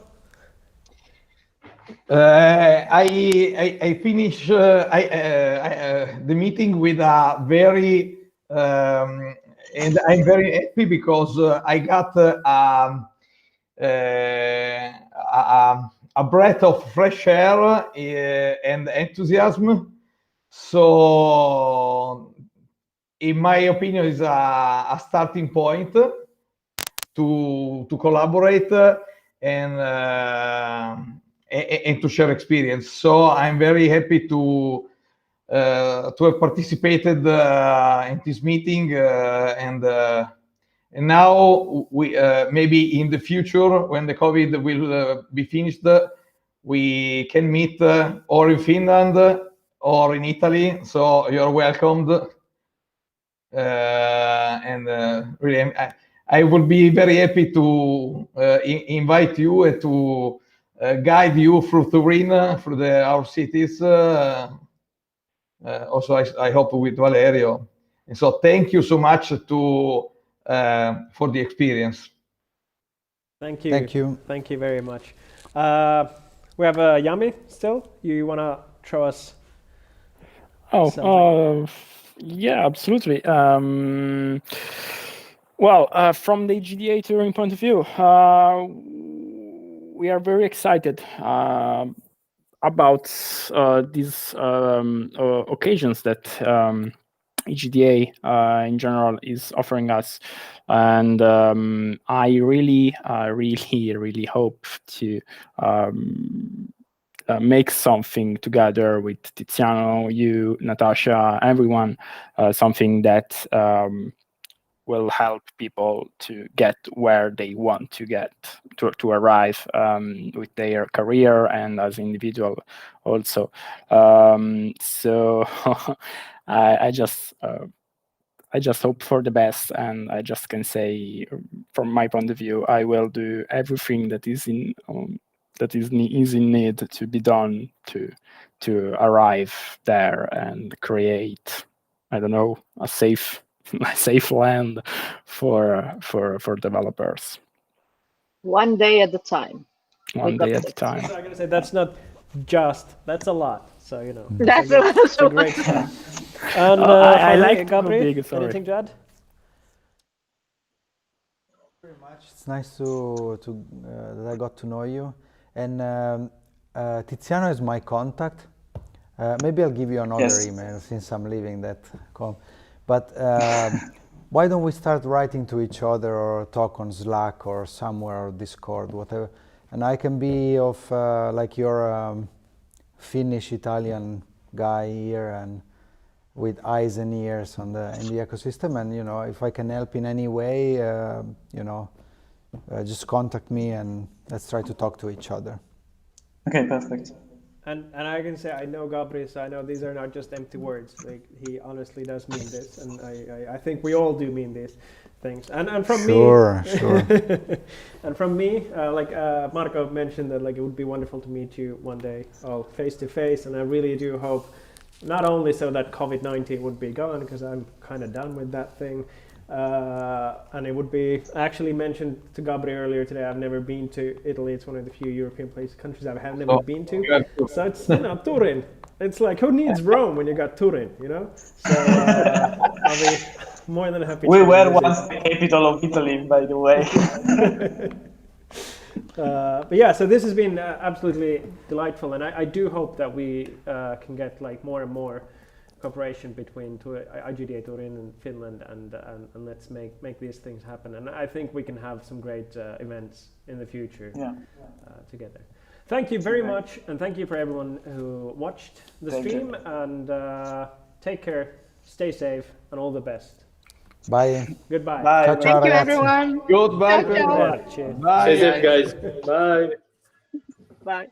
I finish the meeting with a very and I'm very happy because I got a breath of fresh air and enthusiasm. So, in my opinion, is a starting point to collaborate and to share experience. So I'm very happy to have participated in this meeting, and now we maybe in the future, when the COVID will be finished, we can meet or in Finland or in Italy. So you're welcomed, and really, I would be very happy to invite you and to guide you through Turin, through our cities. Also, I hope with Valerio. And so thank you so much for the experience. Thank you. Thank you. Thank you very much. We have Yami still. You want to show us? Yeah, absolutely. Well, from the IGDA Turin point of view, we are very excited about these occasions that IGDA in general is offering us, and I really hope to make something together with Tiziano, you, Natasha, everyone, something that will help people to get where they want to get, to arrive with their career and as individual also. So I just hope for the best, and I just can say, from my point of view, I will do everything that is in need to be done to arrive there and create, I don't know, a safe land for developers. One day at a time. One day at a time. So I'm gonna say that's a lot. So that's it's a great start. And I like Gabri, anything to add? Very much. It's nice to that I got to know you, and Tiziano is my contact. Maybe I'll give you another email since I'm leaving that. But why don't we start writing to each other or talk on Slack or somewhere, or Discord, whatever. And I can be of like your Finnish Italian guy here, and with eyes and ears in the ecosystem. And if I can help in any way, just contact me and let's try to talk to each other. Okay, perfect. And I can say I know Gabri, so I know these are not just empty words. Like, he honestly does mean this, and I think we all do mean these things. And from sure. And from me, like Marco mentioned, that like it would be wonderful to meet you one day, all face to face. And I really do hope, not only so that COVID-19 would be gone, because I'm kind of done with that thing, And it would be, I actually mentioned to Gabri earlier today, I've never been to Italy. It's one of the few European countries I have never been to. So it's, you know, Turin. It's like, who needs Rome when you got Turin, you know? So I'll be more than happy We to were visit. once the capital of Italy, by the way. But yeah, so this has been absolutely delightful, and I do hope that we can get like more and more cooperation between IGDA Turin and Finland, and let's make these things happen. And I think we can have some great events in the future together. Thank you very much, and thank you for everyone who watched the stream. And take care, stay safe, and all the best. Bye. Goodbye. Bye. Ciao, ciao, Thank you, ragazzi. everyone. Goodbye. Ciao, ciao. Cheers. Bye. Stay safe, guys. Bye. Bye.